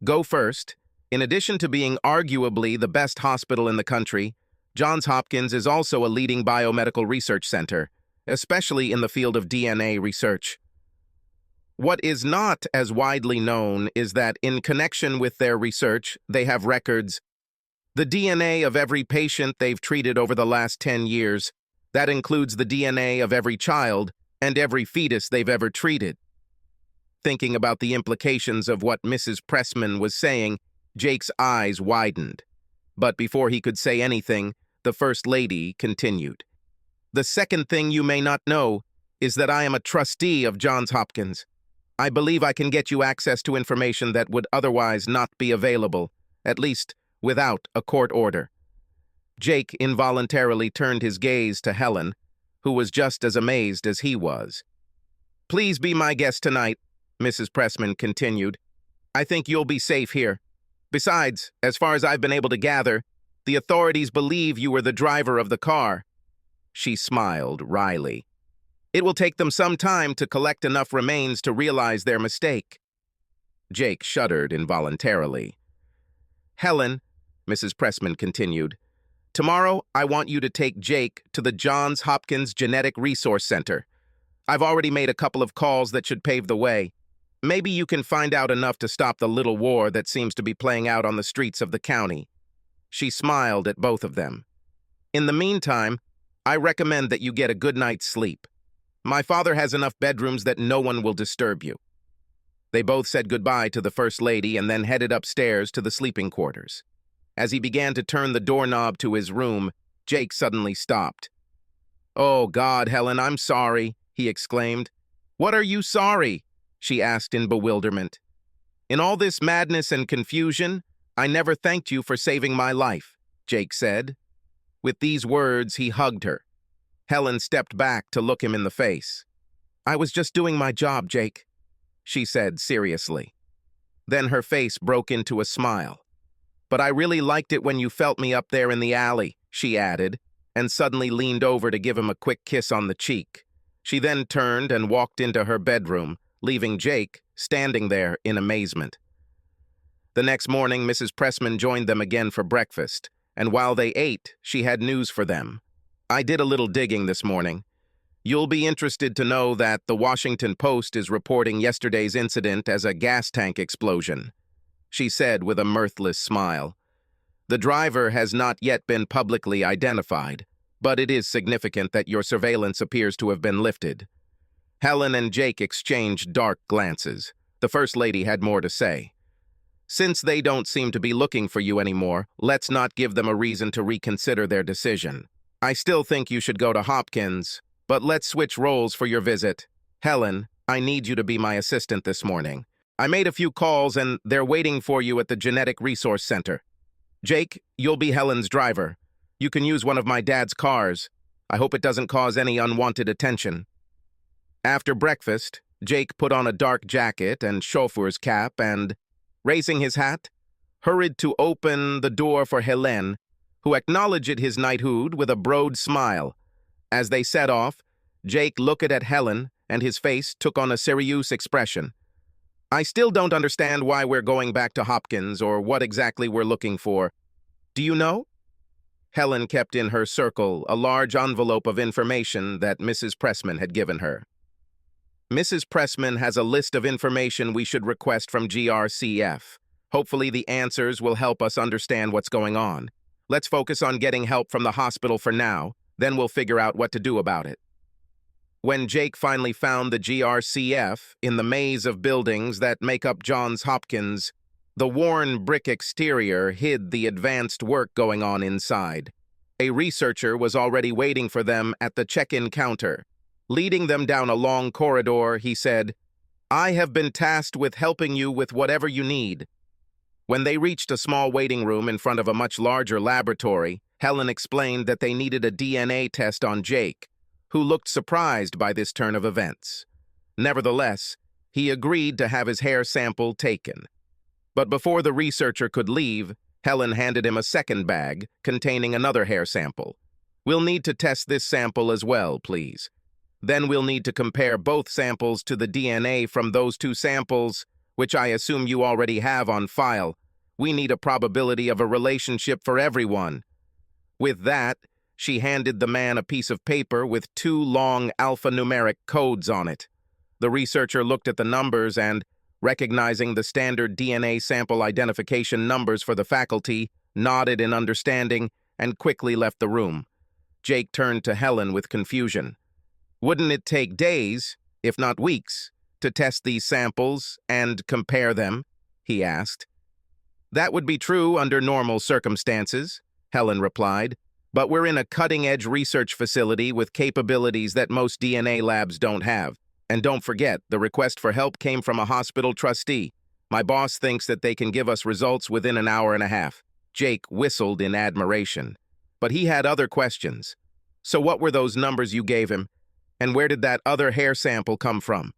Go first. In addition to being arguably the best hospital in the country, Johns Hopkins is also a leading biomedical research center, especially in the field of DNA research. What is not as widely known is that in connection with their research, they have records. The DNA of every patient they've treated over the last 10 years. That includes the DNA of every child and every fetus they've ever treated." Thinking about the implications of what Mrs. Pressman was saying, Jake's eyes widened. But before he could say anything, the First Lady continued. "The second thing you may not know is that I am a trustee of Johns Hopkins. I believe I can get you access to information that would otherwise not be available, at least without a court order." Jake involuntarily turned his gaze to Helen, who was just as amazed as he was. "Please be my guest tonight," Mrs. Pressman continued. "I think you'll be safe here. Besides, as far as I've been able to gather, the authorities believe you were the driver of the car." She smiled wryly. It will take them some time to collect enough remains to realize their mistake. Jake shuddered involuntarily. Helen, Mrs. Pressman continued, tomorrow I want you to take Jake to the Johns Hopkins Genetic Resource Center. I've already made a couple of calls that should pave the way. Maybe you can find out enough to stop the little war that seems to be playing out on the streets of the county. She smiled at both of them. In the meantime, I recommend that you get a good night's sleep. My father has enough bedrooms that no one will disturb you. They both said goodbye to the First Lady and then headed upstairs to the sleeping quarters. As he began to turn the doorknob to his room, Jake suddenly stopped. "Oh, God, Helen, I'm sorry," he exclaimed. "What are you sorry?" she asked in bewilderment. "In all this madness and confusion, I never thanked you for saving my life," Jake said. With these words, he hugged her. Helen stepped back to look him in the face. "I was just doing my job, Jake," she said seriously. Then her face broke into a smile. "But I really liked it when you felt me up there in the alley," she added, and suddenly leaned over to give him a quick kiss on the cheek. She then turned and walked into her bedroom, leaving Jake standing there in amazement. The next morning, Mrs. Pressman joined them again for breakfast, and while they ate, she had news for them. "I did a little digging this morning. You'll be interested to know that the Washington Post is reporting yesterday's incident as a gas tank explosion," she said with a mirthless smile. "The driver has not yet been publicly identified, but it is significant that your surveillance appears to have been lifted." Helen and Jake exchanged dark glances. The First Lady had more to say. "Since they don't seem to be looking for you anymore, let's not give them a reason to reconsider their decision. I still think you should go to Hopkins, but let's switch roles for your visit. Helen, I need you to be my assistant this morning. I made a few calls and they're waiting for you at the Genetic Resource Center. Jake, you'll be Helen's driver. You can use one of my dad's cars. I hope it doesn't cause any unwanted attention." After breakfast, Jake put on a dark jacket and chauffeur's cap and, raising his hat, hurried to open the door for Helen, who acknowledged his knighthood with a broad smile. As they set off, Jake looked at Helen, and his face took on a serious expression. "I still don't understand why we're going back to Hopkins or what exactly we're looking for. Do you know?" Helen kept in her circle a large envelope of information that Mrs. Pressman had given her. "Mrs. Pressman has a list of information we should request from GRCF. Hopefully the answers will help us understand what's going on. Let's focus on getting help from the hospital for now, then we'll figure out what to do about it." When Jake finally found the GRCF in the maze of buildings that make up Johns Hopkins, the worn brick exterior hid the advanced work going on inside. A researcher was already waiting for them at the check-in counter. Leading them down a long corridor, he said, "I have been tasked with helping you with whatever you need." When they reached a small waiting room in front of a much larger laboratory, Helen explained that they needed a DNA test on Jake, who looked surprised by this turn of events. Nevertheless, he agreed to have his hair sample taken. But before the researcher could leave, Helen handed him a second bag containing another hair sample. "We'll need to test this sample as well, please. Then we'll need to compare both samples to the DNA from those two samples, which I assume you already have on file. We need a probability of a relationship for everyone." With that, she handed the man a piece of paper with 2 long alphanumeric codes on it. The researcher looked at the numbers and, recognizing the standard DNA sample identification numbers for the faculty, nodded in understanding and quickly left the room. Jake turned to Helen with confusion. "Wouldn't it take days, if not weeks, to test these samples and compare them?" he asked. "That would be true under normal circumstances," Helen replied, "but we're in a cutting-edge research facility with capabilities that most DNA labs don't have. And don't forget, the request for help came from a hospital trustee. My boss thinks that they can give us results within an hour and a half." Jake whistled in admiration. But he had other questions. "So what were those numbers you gave him? And where did that other hair sample come from?"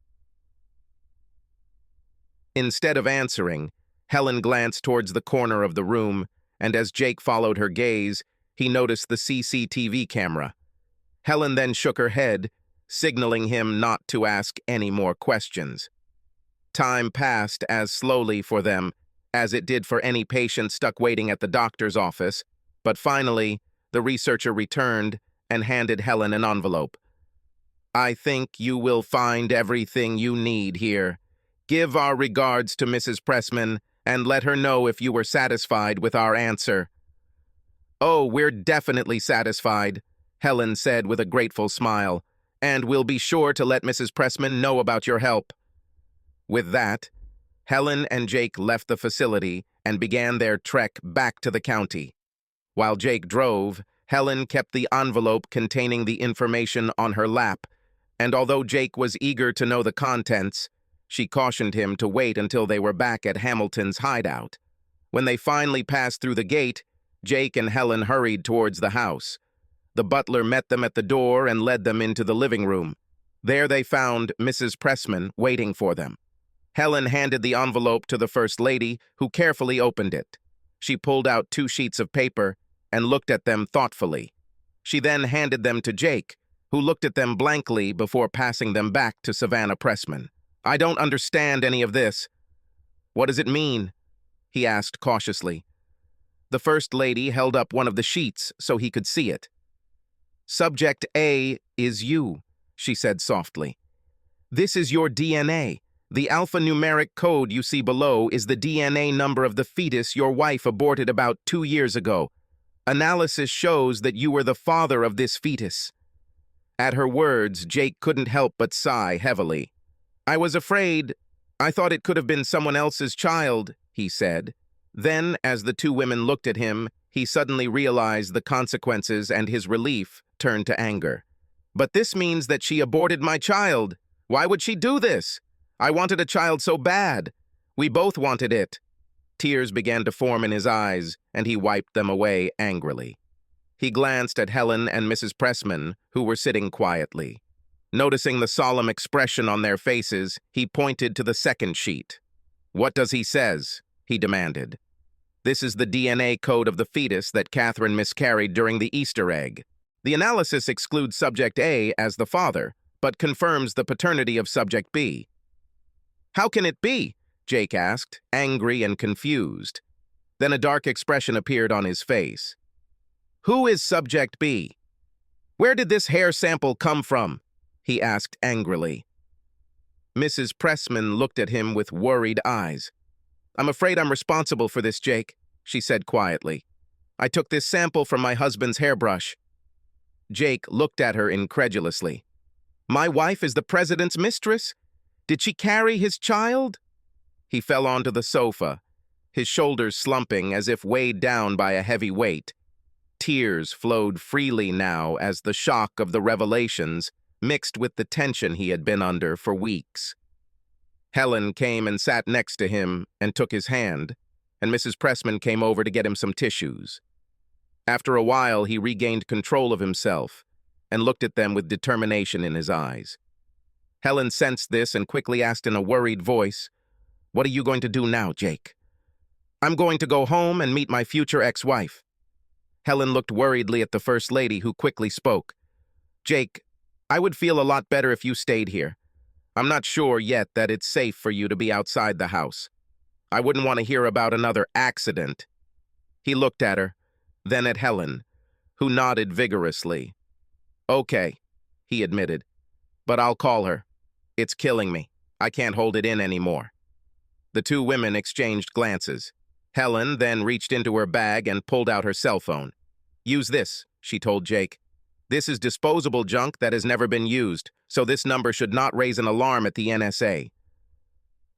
Instead of answering, Helen glanced towards the corner of the room, and as Jake followed her gaze, he noticed the CCTV camera. Helen then shook her head, signaling him not to ask any more questions. Time passed as slowly for them as it did for any patient stuck waiting at the doctor's office, but finally, the researcher returned and handed Helen an envelope. "I think you will find everything you need here. Give our regards to Mrs. Pressman and let her know if you were satisfied with our answer." "Oh, we're definitely satisfied," Helen said with a grateful smile, "and we'll be sure to let Mrs. Pressman know about your help." With that, Helen and Jake left the facility and began their trek back to the county. While Jake drove, Helen kept the envelope containing the information on her lap, and although Jake was eager to know the contents, she cautioned him to wait until they were back at Hamilton's hideout. When they finally passed through the gate, Jake and Helen hurried towards the house. The butler met them at the door and led them into the living room. There they found Mrs. Pressman waiting for them. Helen handed the envelope to the First Lady, who carefully opened it. She pulled out 2 sheets of paper and looked at them thoughtfully. She then handed them to Jake, who looked at them blankly before passing them back to Savannah Pressman. "I don't understand any of this. What does it mean?" he asked cautiously. The First Lady held up one of the sheets so he could see it. "Subject A is you," she said softly. "This is your DNA. The alphanumeric code you see below is the DNA number of the fetus your wife aborted about 2 years ago. Analysis shows that you were the father of this fetus." At her words, Jake couldn't help but sigh heavily. "I was afraid. I thought it could have been someone else's child," he said. Then, as the 2 women looked at him, he suddenly realized the consequences and his relief turned to anger. "But this means that she aborted my child. Why would she do this? I wanted a child so bad. We both wanted it." Tears began to form in his eyes, and he wiped them away angrily. He glanced at Helen and Mrs. Pressman, who were sitting quietly. Noticing the solemn expression on their faces, he pointed to the second sheet. "What does he says?" he demanded. "This is the DNA code of the fetus that Catherine miscarried during the Easter egg. The analysis excludes Subject A as the father, but confirms the paternity of Subject B." "How can it be?" Jake asked, angry and confused. Then a dark expression appeared on his face. "Who is Subject B? Where did this hair sample come from?" he asked angrily. Mrs. Pressman looked at him with worried eyes. "I'm afraid I'm responsible for this, Jake," she said quietly. "I took this sample from my husband's hairbrush." Jake looked at her incredulously. "My wife is the president's mistress? Did she carry his child?" He fell onto the sofa, his shoulders slumping as if weighed down by a heavy weight. Tears flowed freely now as the shock of the revelations mixed with the tension he had been under for weeks. Helen came and sat next to him and took his hand, and Mrs. Pressman came over to get him some tissues. After a while, he regained control of himself and looked at them with determination in his eyes. Helen sensed this and quickly asked in a worried voice, "What are you going to do now, Jake?" "I'm going to go home and meet my future ex-wife." Helen looked worriedly at the First Lady, who quickly spoke. "Jake, I would feel a lot better if you stayed here. I'm not sure yet that it's safe for you to be outside the house. I wouldn't want to hear about another accident." He looked at her, then at Helen, who nodded vigorously. "Okay," he admitted, "but I'll call her. It's killing me. I can't hold it in anymore." The 2 women exchanged glances. Helen then reached into her bag and pulled out her cell phone. "Use this," she told Jake. "This is disposable junk that has never been used, so this number should not raise an alarm at the NSA."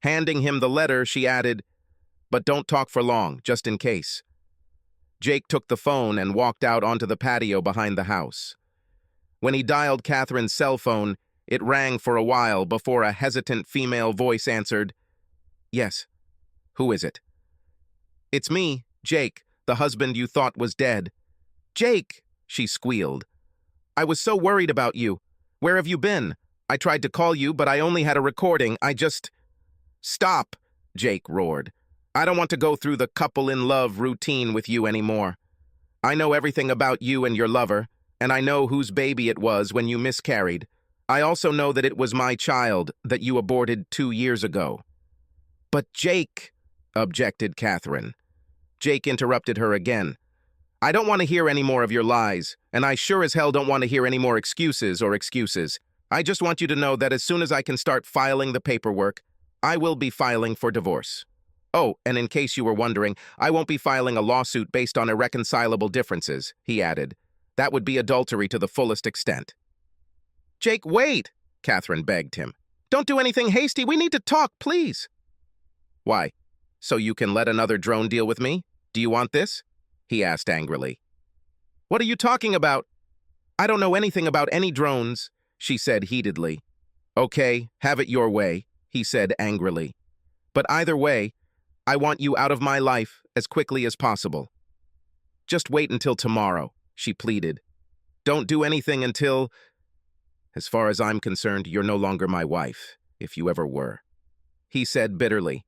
Handing him the letter, she added, "But don't talk for long, just in case." Jake took the phone and walked out onto the patio behind the house. When he dialed Catherine's cell phone, it rang for a while before a hesitant female voice answered, "Yes. Who is it?" "It's me, Jake, the husband you thought was dead." "Jake," she squealed. "I was so worried about you. Where have you been? I tried to call you, but I only had a recording. I just—" "Stop," Jake roared. "I don't want to go through the couple-in-love routine with you anymore. I know everything about you and your lover. and I know whose baby it was when you miscarried. I also know that it was my child that you aborted 2 years ago." "But Jake," objected Catherine. Jake interrupted her again. "I don't want to hear any more of your lies, and I sure as hell don't want to hear any more excuses. I just want you to know that as soon as I can start filing the paperwork, I will be filing for divorce. Oh, and in case you were wondering, I won't be filing a lawsuit based on irreconcilable differences," he added. "That would be adultery to the fullest extent." "Jake, wait," Catherine begged him. "Don't do anything hasty. We need to talk, please." "Why? So you can let another drone deal with me? Do you want this?" he asked angrily. "What are you talking about?" "I don't know anything about any drones," she said heatedly. "Okay, have it your way," he said angrily. "But either way, I want you out of my life as quickly as possible." "Just wait until tomorrow," she pleaded. "Don't do anything until... As far as I'm concerned, you're no longer my wife, if you ever were," he said bitterly.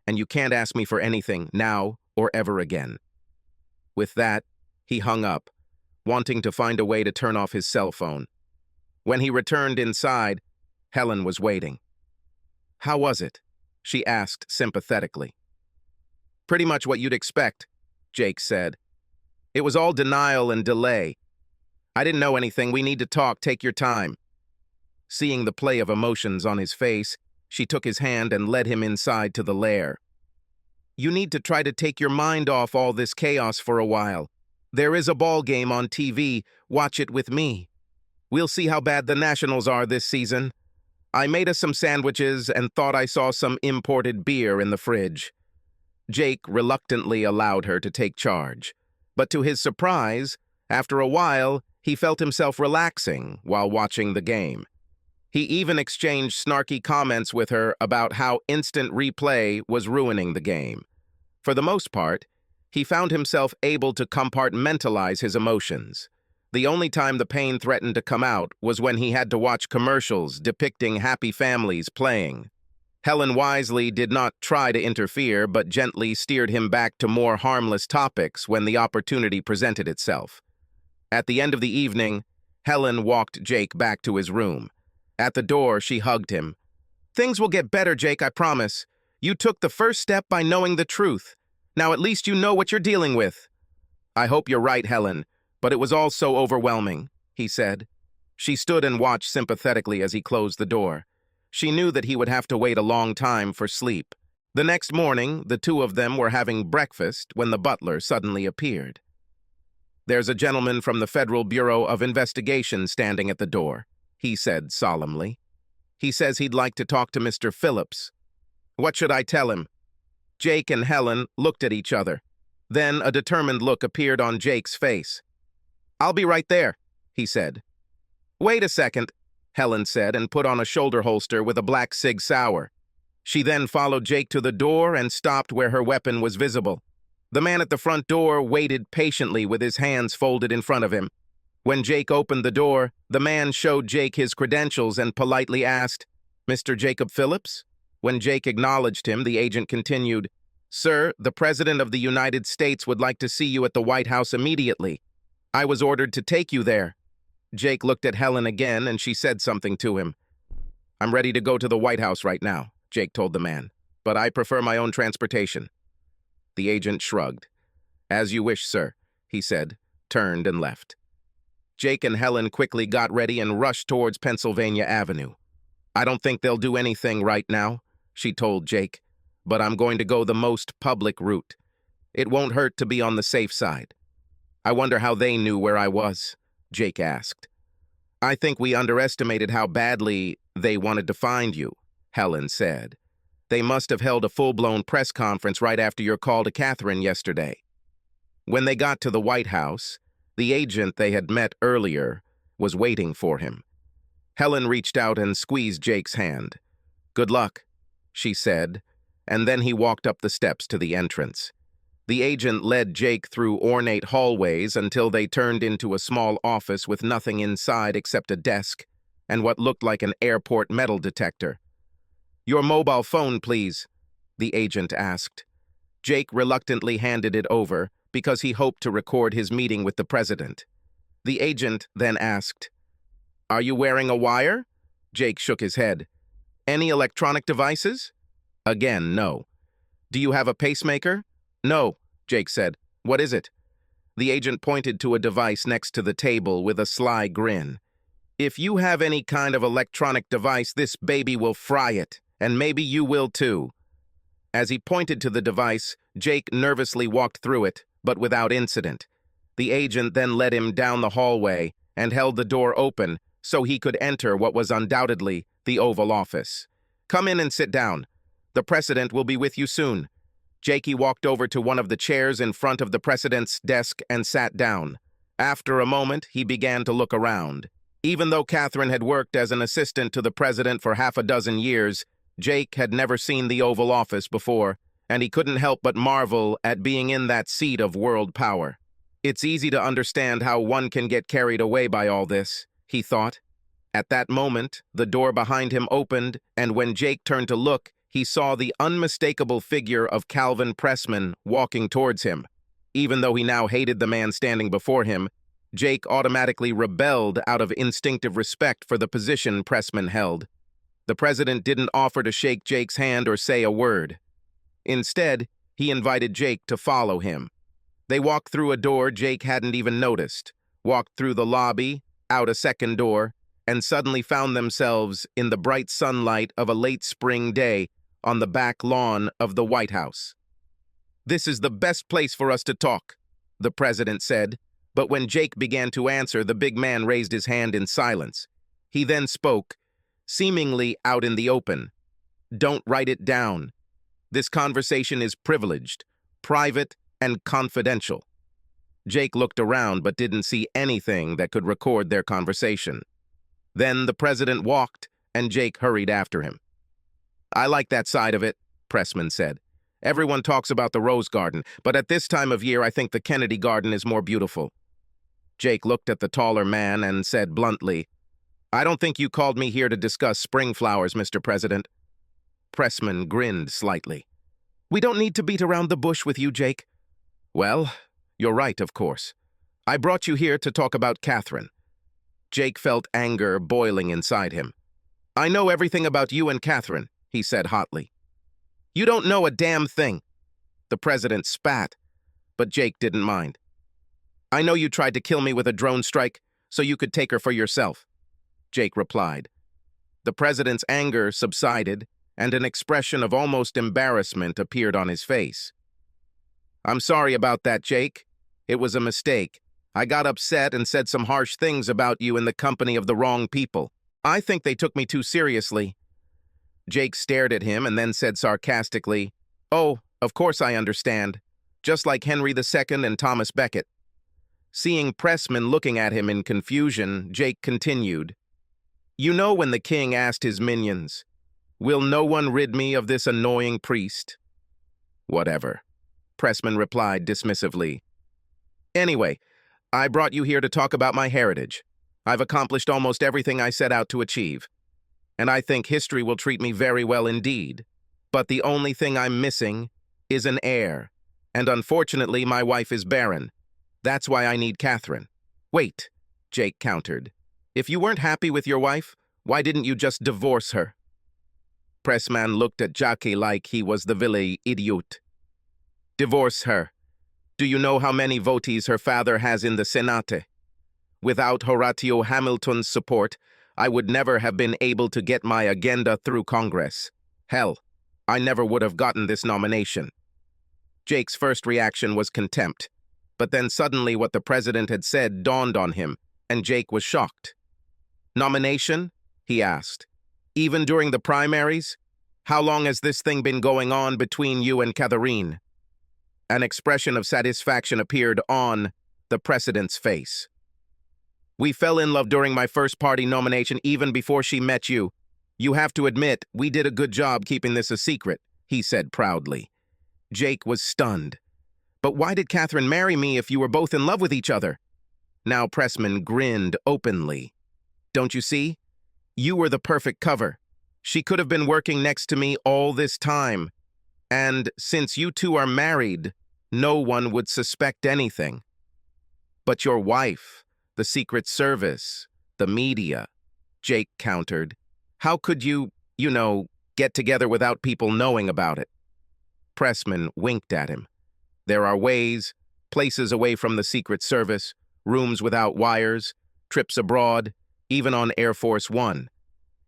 "And you can't ask me for anything now or ever again." With that, he hung up, wanting to find a way to turn off his cell phone. When he returned inside, Helen was waiting. "How was it?" she asked sympathetically. "Pretty much what you'd expect," Jake said. "It was all denial and delay. I didn't know anything. We need to talk. Take your time." Seeing the play of emotions on his face, she took his hand and led him inside to the lair. "You need to try to take your mind off all this chaos for a while. There is a ball game on TV. Watch it with me. We'll see how bad the Nationals are this season. I made us some sandwiches and thought I saw some imported beer in the fridge." Jake reluctantly allowed her to take charge. But to his surprise, after a while, he felt himself relaxing while watching the game. He even exchanged snarky comments with her about how instant replay was ruining the game. For the most part, he found himself able to compartmentalize his emotions. The only time the pain threatened to come out was when he had to watch commercials depicting happy families playing. Helen wisely did not try to interfere, but gently steered him back to more harmless topics when the opportunity presented itself. At the end of the evening, Helen walked Jake back to his room. At the door, she hugged him. "Things will get better, Jake, I promise. You took the first step by knowing the truth. Now at least you know what you're dealing with." "I hope you're right, Helen, but it was all so overwhelming," he said. She stood and watched sympathetically as he closed the door. She knew that he would have to wait a long time for sleep. The next morning, the two of them were having breakfast when the butler suddenly appeared. "There's a gentleman from the Federal Bureau of Investigation standing at the door," he said solemnly. "He says he'd like to talk to Mr. Phillips." "What should I tell him?" Jake and Helen looked at each other. Then a determined look appeared on Jake's face. "I'll be right there," he said. "Wait a second," Helen said, and put on a shoulder holster with a black Sig Sauer. She then followed Jake to the door and stopped where her weapon was visible. The man at the front door waited patiently with his hands folded in front of him. When Jake opened the door, the man showed Jake his credentials and politely asked, "Mr. Jacob Phillips?" When Jake acknowledged him, the agent continued, "Sir, the President of the United States would like to see you at the White House immediately. I was ordered to take you there." Jake looked at Helen again, and she said something to him. "I'm ready to go to the White House right now," Jake told the man, "but I prefer my own transportation." The agent shrugged. "As you wish, sir," he said, turned and left. Jake and Helen quickly got ready and rushed towards Pennsylvania Avenue. "I don't think they'll do anything right now," she told Jake, "but I'm going to go the most public route. It won't hurt to be on the safe side." "I wonder how they knew where I was," Jake asked. "I think we underestimated how badly they wanted to find you," Helen said. "They must have held a full-blown press conference right after your call to Catherine yesterday." When they got to the White House, the agent they had met earlier was waiting for him. Helen reached out and squeezed Jake's hand. "Good luck," she said, and then he walked up the steps to the entrance. The agent led Jake through ornate hallways until they turned into a small office with nothing inside except a desk and what looked like an airport metal detector. "Your mobile phone, please," the agent asked. Jake reluctantly handed it over because he hoped to record his meeting with the president. The agent then asked, "Are you wearing a wire?" Jake shook his head. "Any electronic devices?" Again, no. "Do you have a pacemaker?" "No," Jake said. "What is it?" The agent pointed to a device next to the table with a sly grin. "If you have any kind of electronic device, this baby will fry it, and maybe you will too." As he pointed to the device, Jake nervously walked through it, but without incident. The agent then led him down the hallway and held the door open so he could enter what was undoubtedly the Oval Office. "Come in and sit down. The president will be with you soon." Jakey walked over to one of the chairs in front of the president's desk and sat down. After a moment, he began to look around. Even though Catherine had worked as an assistant to the president for half a dozen years, Jake had never seen the Oval Office before, and he couldn't help but marvel at being in that seat of world power. It's easy to understand how one can get carried away by all this, he thought. At that moment, the door behind him opened, and when Jake turned to look, he saw the unmistakable figure of Calvin Pressman walking towards him. Even though he now hated the man standing before him, Jake automatically rebelled out of instinctive respect for the position Pressman held. The president didn't offer to shake Jake's hand or say a word. Instead, he invited Jake to follow him. They walked through a door Jake hadn't even noticed, walked through the lobby, out a second door, and suddenly found themselves in the bright sunlight of a late spring day on the back lawn of the White House. "This is the best place for us to talk," the president said, but when Jake began to answer, the big man raised his hand in silence. He then spoke, seemingly out in the open. "Don't write it down. This conversation is privileged, private, and confidential." Jake looked around but didn't see anything that could record their conversation. Then the president walked, and Jake hurried after him. "I like that side of it," Pressman said. "Everyone talks about the Rose Garden, but at this time of year I think the Kennedy Garden is more beautiful." Jake looked at the taller man and said bluntly, "I don't think you called me here to discuss spring flowers, Mr. President." Pressman grinned slightly. "We don't need to beat around the bush with you, Jake." "Well, you're right, of course. I brought you here to talk about Catherine." Jake felt anger boiling inside him. "I know everything about you and Catherine," he said hotly. "You don't know a damn thing." The president spat, but Jake didn't mind. "I know you tried to kill me with a drone strike so you could take her for yourself," Jake replied. The president's anger subsided, and an expression of almost embarrassment appeared on his face. "I'm sorry about that, Jake. It was a mistake. I got upset and said some harsh things about you in the company of the wrong people. I think they took me too seriously." Jake stared at him and then said sarcastically, "Oh, of course I understand. Just like Henry II and Thomas Becket." Seeing Pressman looking at him in confusion, Jake continued, "You know when the king asked his minions, 'Will no one rid me of this annoying priest?'" "Whatever," Pressman replied dismissively. "Anyway, I brought you here to talk about my heritage. I've accomplished almost everything I set out to achieve, and I think history will treat me very well indeed. But the only thing I'm missing is an heir, and unfortunately my wife is barren. That's why I need Catherine." "Wait," Jake countered. "If you weren't happy with your wife, why didn't you just divorce her?" Pressman looked at Jackie like he was the village idiot. "Divorce her. Do you know how many votes her father has in the Senate? Without Horatio Hamilton's support, I would never have been able to get my agenda through Congress. Hell, I never would have gotten this nomination." Jake's first reaction was contempt, but then suddenly what the president had said dawned on him, and Jake was shocked. "Nomination?" he asked. "Even during the primaries? How long has this thing been going on between you and Catherine?" An expression of satisfaction appeared on the president's face. "We fell in love during my first party nomination even before she met you. You have to admit, we did a good job keeping this a secret," he said proudly. Jake was stunned. "But why did Catherine marry me if you were both in love with each other?" Now Pressman grinned openly. "Don't you see? You were the perfect cover. She could have been working next to me all this time. And since you two are married, no one would suspect anything. But your wife," The Secret Service, the media. Jake countered. How could you, get together without people knowing about it? Pressman winked at him. There are ways, places away from the Secret Service, rooms without wires, trips abroad, even on Air Force One.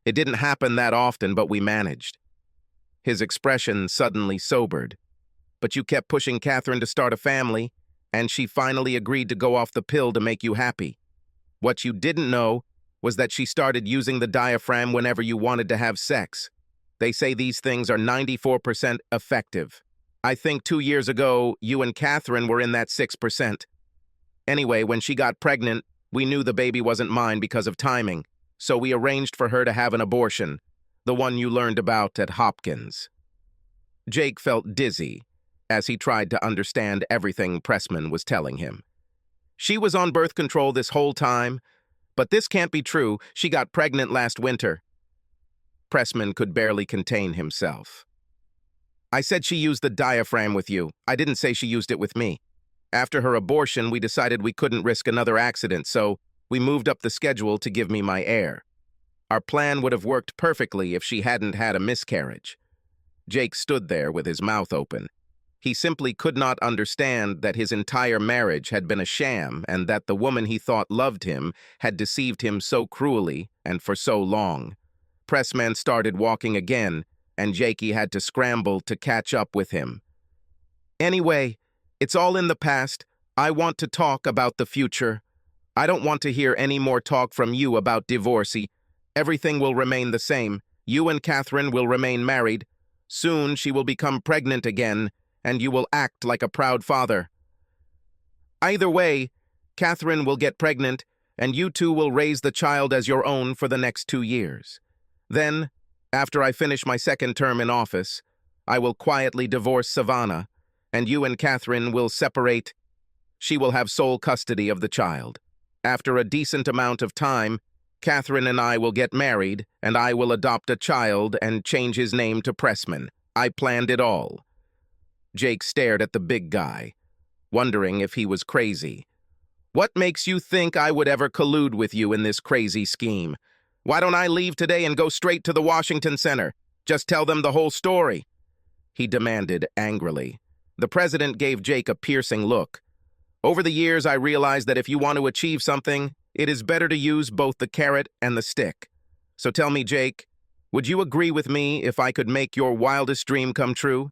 It didn't happen that often, but we managed. His expression suddenly sobered. But you kept pushing Catherine to start a family, and she finally agreed to go off the pill to make you happy. What you didn't know was that she started using the diaphragm whenever you wanted to have sex. They say these things are 94% effective. I think 2 years ago, you and Catherine were in that 6%. Anyway, when she got pregnant, we knew the baby wasn't mine because of timing, so we arranged for her to have an abortion, the one you learned about at Hopkins. Jake felt dizzy as he tried to understand everything Pressman was telling him. She was on birth control this whole time, but this can't be true. She got pregnant last winter. Pressman could barely contain himself. I said she used the diaphragm with you. I didn't say she used it with me. After her abortion, we decided we couldn't risk another accident, so we moved up the schedule to give me my heir. Our plan would have worked perfectly if she hadn't had a miscarriage. Jake stood there with his mouth open. He simply could not understand that his entire marriage had been a sham and that the woman he thought loved him had deceived him so cruelly and for so long. Pressman started walking again, and Jakey had to scramble to catch up with him. Anyway, it's all in the past. I want to talk about the future. I don't want to hear any more talk from you about divorcee. Everything will remain the same. You and Catherine will remain married. Soon she will become pregnant again, and you will act like a proud father. Either way, Catherine will get pregnant, and you two will raise the child as your own for the next 2 years. Then, after I finish my second term in office, I will quietly divorce Savannah, and you and Catherine will separate. She will have sole custody of the child. After a decent amount of time, Catherine and I will get married, and I will adopt a child and change his name to Pressman. I planned it all. Jake stared at the big guy, wondering if he was crazy. What makes you think I would ever collude with you in this crazy scheme? Why don't I leave today and go straight to the Washington Center? Just tell them the whole story, he demanded angrily. The president gave Jake a piercing look. Over the years, I realized that if you want to achieve something, it is better to use both the carrot and the stick. So tell me, Jake, would you agree with me if I could make your wildest dream come true?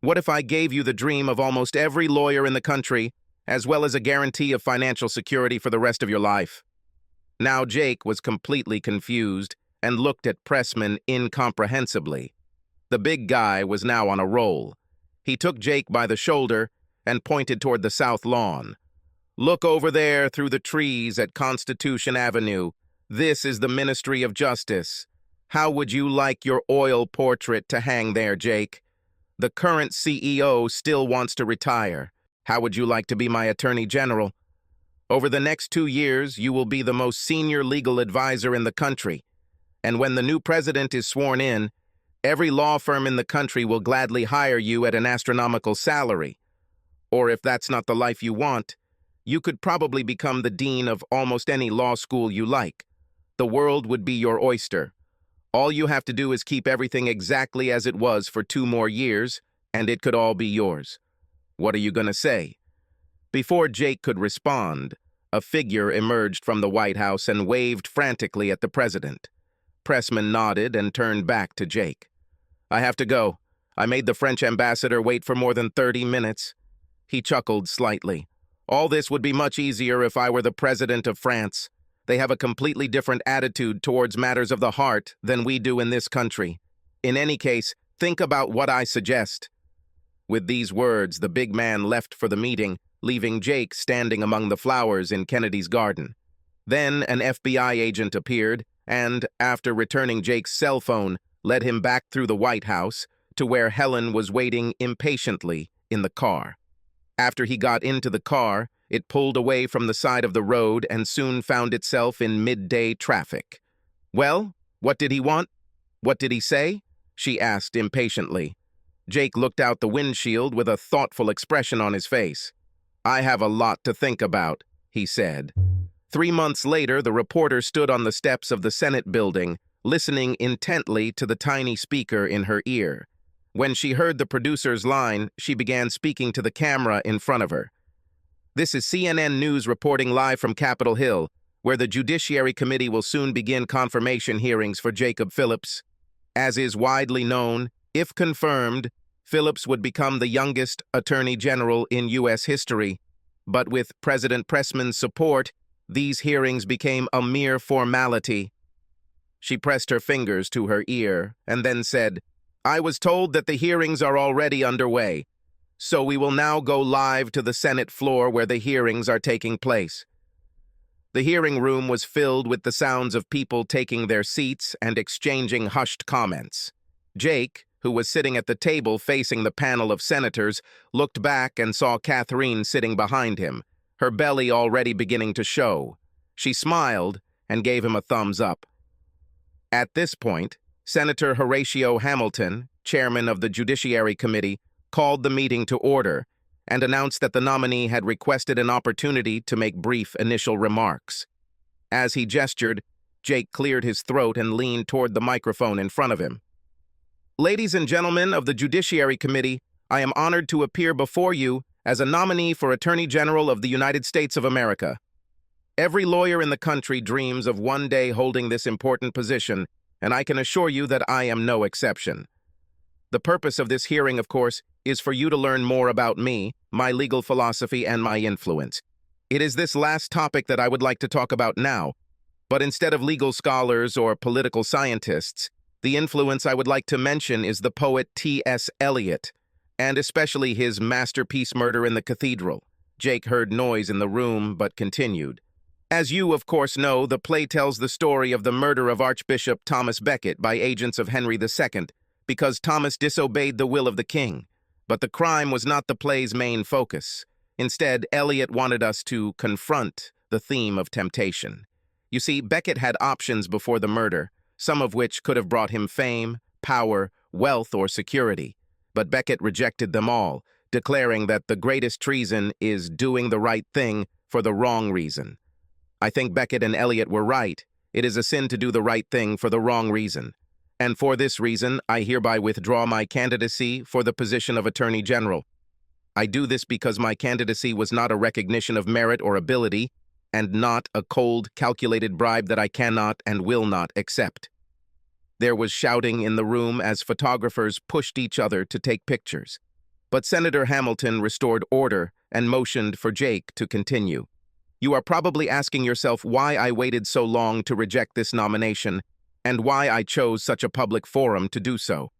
What if I gave you the dream of almost every lawyer in the country, as well as a guarantee of financial security for the rest of your life? Now Jake was completely confused and looked at Pressman incomprehensibly. The big guy was now on a roll. He took Jake by the shoulder and pointed toward the south lawn. Look over there through the trees at Constitution Avenue. This is the Ministry of Justice. How would you like your oil portrait to hang there, Jake? The current CEO still wants to retire. How would you like to be my Attorney General? Over the next 2 years, you will be the most senior legal advisor in the country. And when the new president is sworn in, every law firm in the country will gladly hire you at an astronomical salary. Or if that's not the life you want, you could probably become the dean of almost any law school you like. The world would be your oyster. All you have to do is keep everything exactly as it was for 2 more years, and it could all be yours. What are you going to say? Before Jake could respond, a figure emerged from the White House and waved frantically at the president. Pressman nodded and turned back to Jake. I have to go. I made the French ambassador wait for more than 30 minutes. He chuckled slightly. All this would be much easier if I were the president of France. They have a completely different attitude towards matters of the heart than we do in this country. In any case, think about what I suggest. With these words, the big man left for the meeting, leaving Jake standing among the flowers in Kennedy's garden. Then an FBI agent appeared and, after returning Jake's cell phone, led him back through the White House to where Helen was waiting impatiently in the car. After he got into the car, it pulled away from the side of the road and soon found itself in midday traffic. Well, what did he want? What did he say? She asked impatiently. Jake looked out the windshield with a thoughtful expression on his face. I have a lot to think about, he said. 3 months later, the reporter stood on the steps of the Senate building, listening intently to the tiny speaker in her ear. When she heard the producer's line, she began speaking to the camera in front of her. "This is CNN News reporting live from Capitol Hill, where the Judiciary Committee will soon begin confirmation hearings for Jacob Phillips. As is widely known, if confirmed, Phillips would become the youngest Attorney General in U.S. history. But with President Pressman's support, these hearings became a mere formality." She pressed her fingers to her ear and then said, "I was told that the hearings are already underway, so we will now go live to the Senate floor where the hearings are taking place." The hearing room was filled with the sounds of people taking their seats and exchanging hushed comments. Jake, who was sitting at the table facing the panel of senators, looked back and saw Catherine sitting behind him, her belly already beginning to show. She smiled and gave him a thumbs up. At this point, Senator Horatio Hamilton, chairman of the Judiciary Committee, called the meeting to order and announced that the nominee had requested an opportunity to make brief initial remarks. As he gestured, Jake cleared his throat and leaned toward the microphone in front of him. "Ladies and gentlemen of the Judiciary Committee, I am honored to appear before you as a nominee for Attorney General of the United States of America. Every lawyer in the country dreams of one day holding this important position, and I can assure you that I am no exception. The purpose of this hearing, of course, is for you to learn more about me, my legal philosophy, and my influence. It is this last topic that I would like to talk about now, but instead of legal scholars or political scientists, the influence I would like to mention is the poet T.S. Eliot, and especially his masterpiece Murder in the Cathedral." Jake heard noise in the room, but continued. "As you, of course, know, the play tells the story of the murder of Archbishop Thomas Becket by agents of Henry II, because Thomas disobeyed the will of the king. But the crime was not the play's main focus. Instead, Eliot wanted us to confront the theme of temptation. You see, Becket had options before the murder, some of which could have brought him fame, power, wealth, or security. But Becket rejected them all, declaring that the greatest treason is doing the right thing for the wrong reason. I think Becket and Eliot were right. It is a sin to do the right thing for the wrong reason. And for this reason, I hereby withdraw my candidacy for the position of Attorney General. I do this because my candidacy was not a recognition of merit or ability, and not a cold, calculated bribe that I cannot and will not accept." There was shouting in the room as photographers pushed each other to take pictures. But Senator Hamilton restored order and motioned for Jake to continue. "You are probably asking yourself why I waited so long to reject this nomination, and why I chose such a public forum to do so.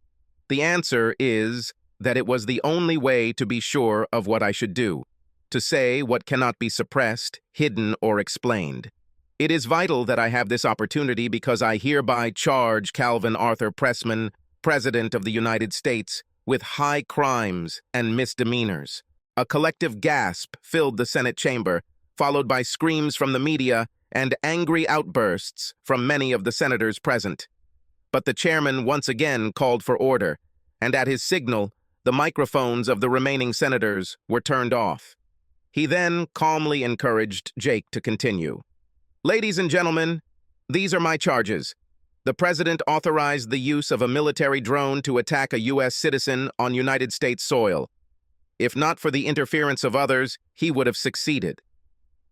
The answer is that it was the only way to be sure of what I should do, to say what cannot be suppressed, hidden, or explained. It is vital that I have this opportunity because I hereby charge Calvin Arthur Pressman, President of the United States, with high crimes and misdemeanors." A collective gasp filled the Senate chamber, followed by screams from the media and angry outbursts from many of the senators present. But the chairman once again called for order, and at his signal, the microphones of the remaining senators were turned off. He then calmly encouraged Jake to continue. "Ladies and gentlemen, these are my charges. The president authorized the use of a military drone to attack a U.S. citizen on United States soil. If not for the interference of others, he would have succeeded.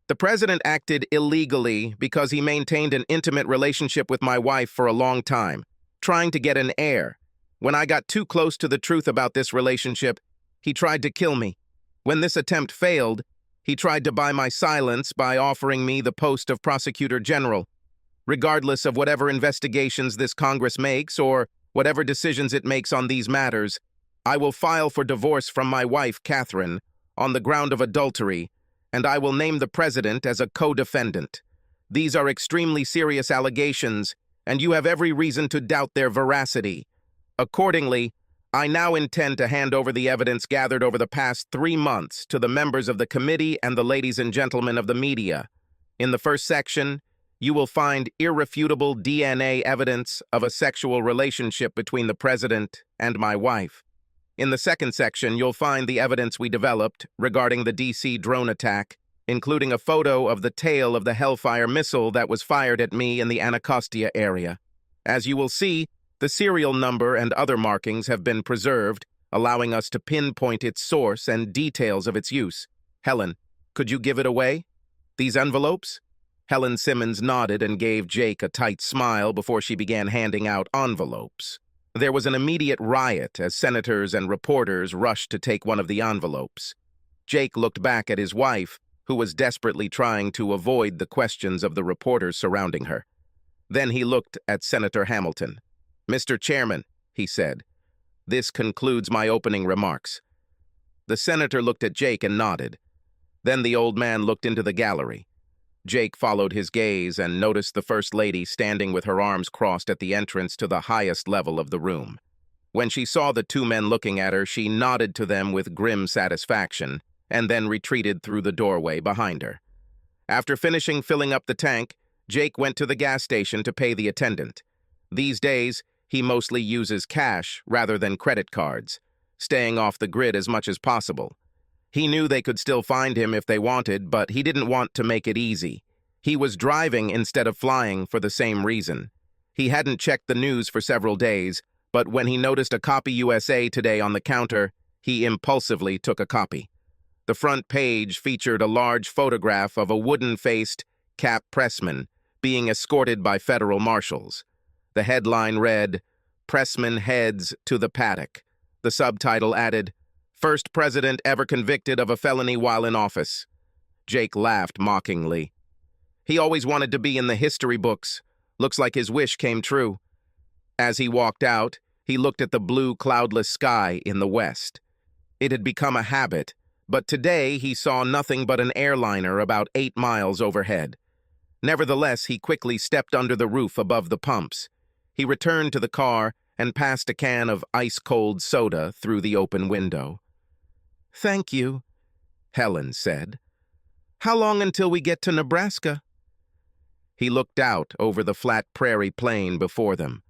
The president acted illegally because he maintained an intimate relationship with my wife for a long time, trying to get an heir. When I got too close to the truth about this relationship, he tried to kill me. When this attempt failed, he tried to buy my silence by offering me the post of prosecutor general. Regardless of whatever investigations this Congress makes or whatever decisions it makes on these matters, I will file for divorce from my wife, Catherine, on the ground of adultery, and I will name the president as a co-defendant. These are extremely serious allegations, and you have every reason to doubt their veracity. Accordingly, I now intend to hand over the evidence gathered over the past 3 months to the members of the committee and the ladies and gentlemen of the media. In the first section, you will find irrefutable DNA evidence of a sexual relationship between the president and my wife. In the second section, you'll find the evidence we developed regarding the D.C. drone attack including a photo of the tail of the Hellfire missile that was fired at me in the Anacostia area. As you will see, the serial number and other markings have been preserved, allowing us to pinpoint its source and details of its use. Helen, could you give it away? These envelopes? Helen Simmons nodded and gave Jake a tight smile before she began handing out envelopes. There was an immediate riot as senators and reporters rushed to take one of the envelopes. Jake looked back at his wife, who was desperately trying to avoid the questions of the reporters surrounding her. Then he looked at Senator Hamilton. "Mr. Chairman," he said, "this concludes my opening remarks." The senator looked at Jake and nodded. Then the old man looked into the gallery. Jake followed his gaze and noticed the First Lady standing with her arms crossed at the entrance to the highest level of the room. When she saw the two men looking at her, she nodded to them with grim satisfaction and then retreated through the doorway behind her. After finishing filling up the tank, Jake went to the gas station to pay the attendant. These days, he mostly uses cash rather than credit cards, staying off the grid as much as possible. He knew they could still find him if they wanted, but he didn't want to make it easy. He was driving instead of flying for the same reason. He hadn't checked the news for several days, but when he noticed a Copy USA Today on the counter, he impulsively took a copy. The front page featured a large photograph of a wooden-faced Cap Pressman being escorted by federal marshals. The headline read, "Pressman heads to the paddock." The subtitle added, "First president ever convicted of a felony while in office." Jake laughed mockingly. He always wanted to be in the history books. Looks like his wish came true. As he walked out, he looked at the blue, cloudless sky in the west. It had become a habit, but today he saw nothing but an airliner about 8 miles overhead. Nevertheless, he quickly stepped under the roof above the pumps. He returned to the car and passed a can of ice-cold soda through the open window. "Thank you," Helen said. "How long until we get to Nebraska?" He looked out over the flat prairie plain before them.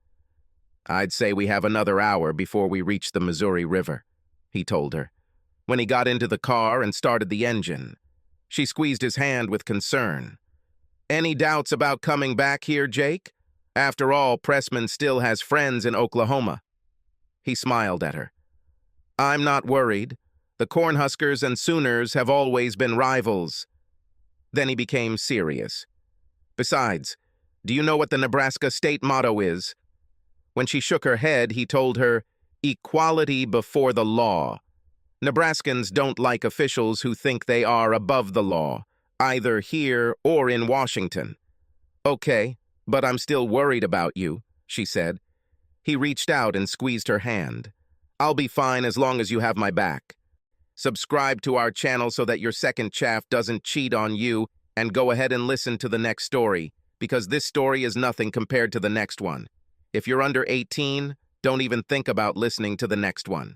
"I'd say we have another hour before we reach the Missouri River," he told her. When he got into the car and started the engine, she squeezed his hand with concern. "Any doubts about coming back here, Jake? After all, Pressman still has friends in Oklahoma." He smiled at her. "I'm not worried. The Cornhuskers and Sooners have always been rivals." Then he became serious. "Besides, do you know what the Nebraska state motto is?" When she shook her head, he told her, "Equality before the law." Nebraskans don't like officials who think they are above the law, either here or in Washington. "Okay, but I'm still worried about you," she said. He reached out and squeezed her hand. "I'll be fine as long as you have my back. Subscribe to our channel so that your second chaff doesn't cheat on you, and go ahead and listen to the next story, because this story is nothing compared to the next one. If you're under 18, don't even think about listening to the next one."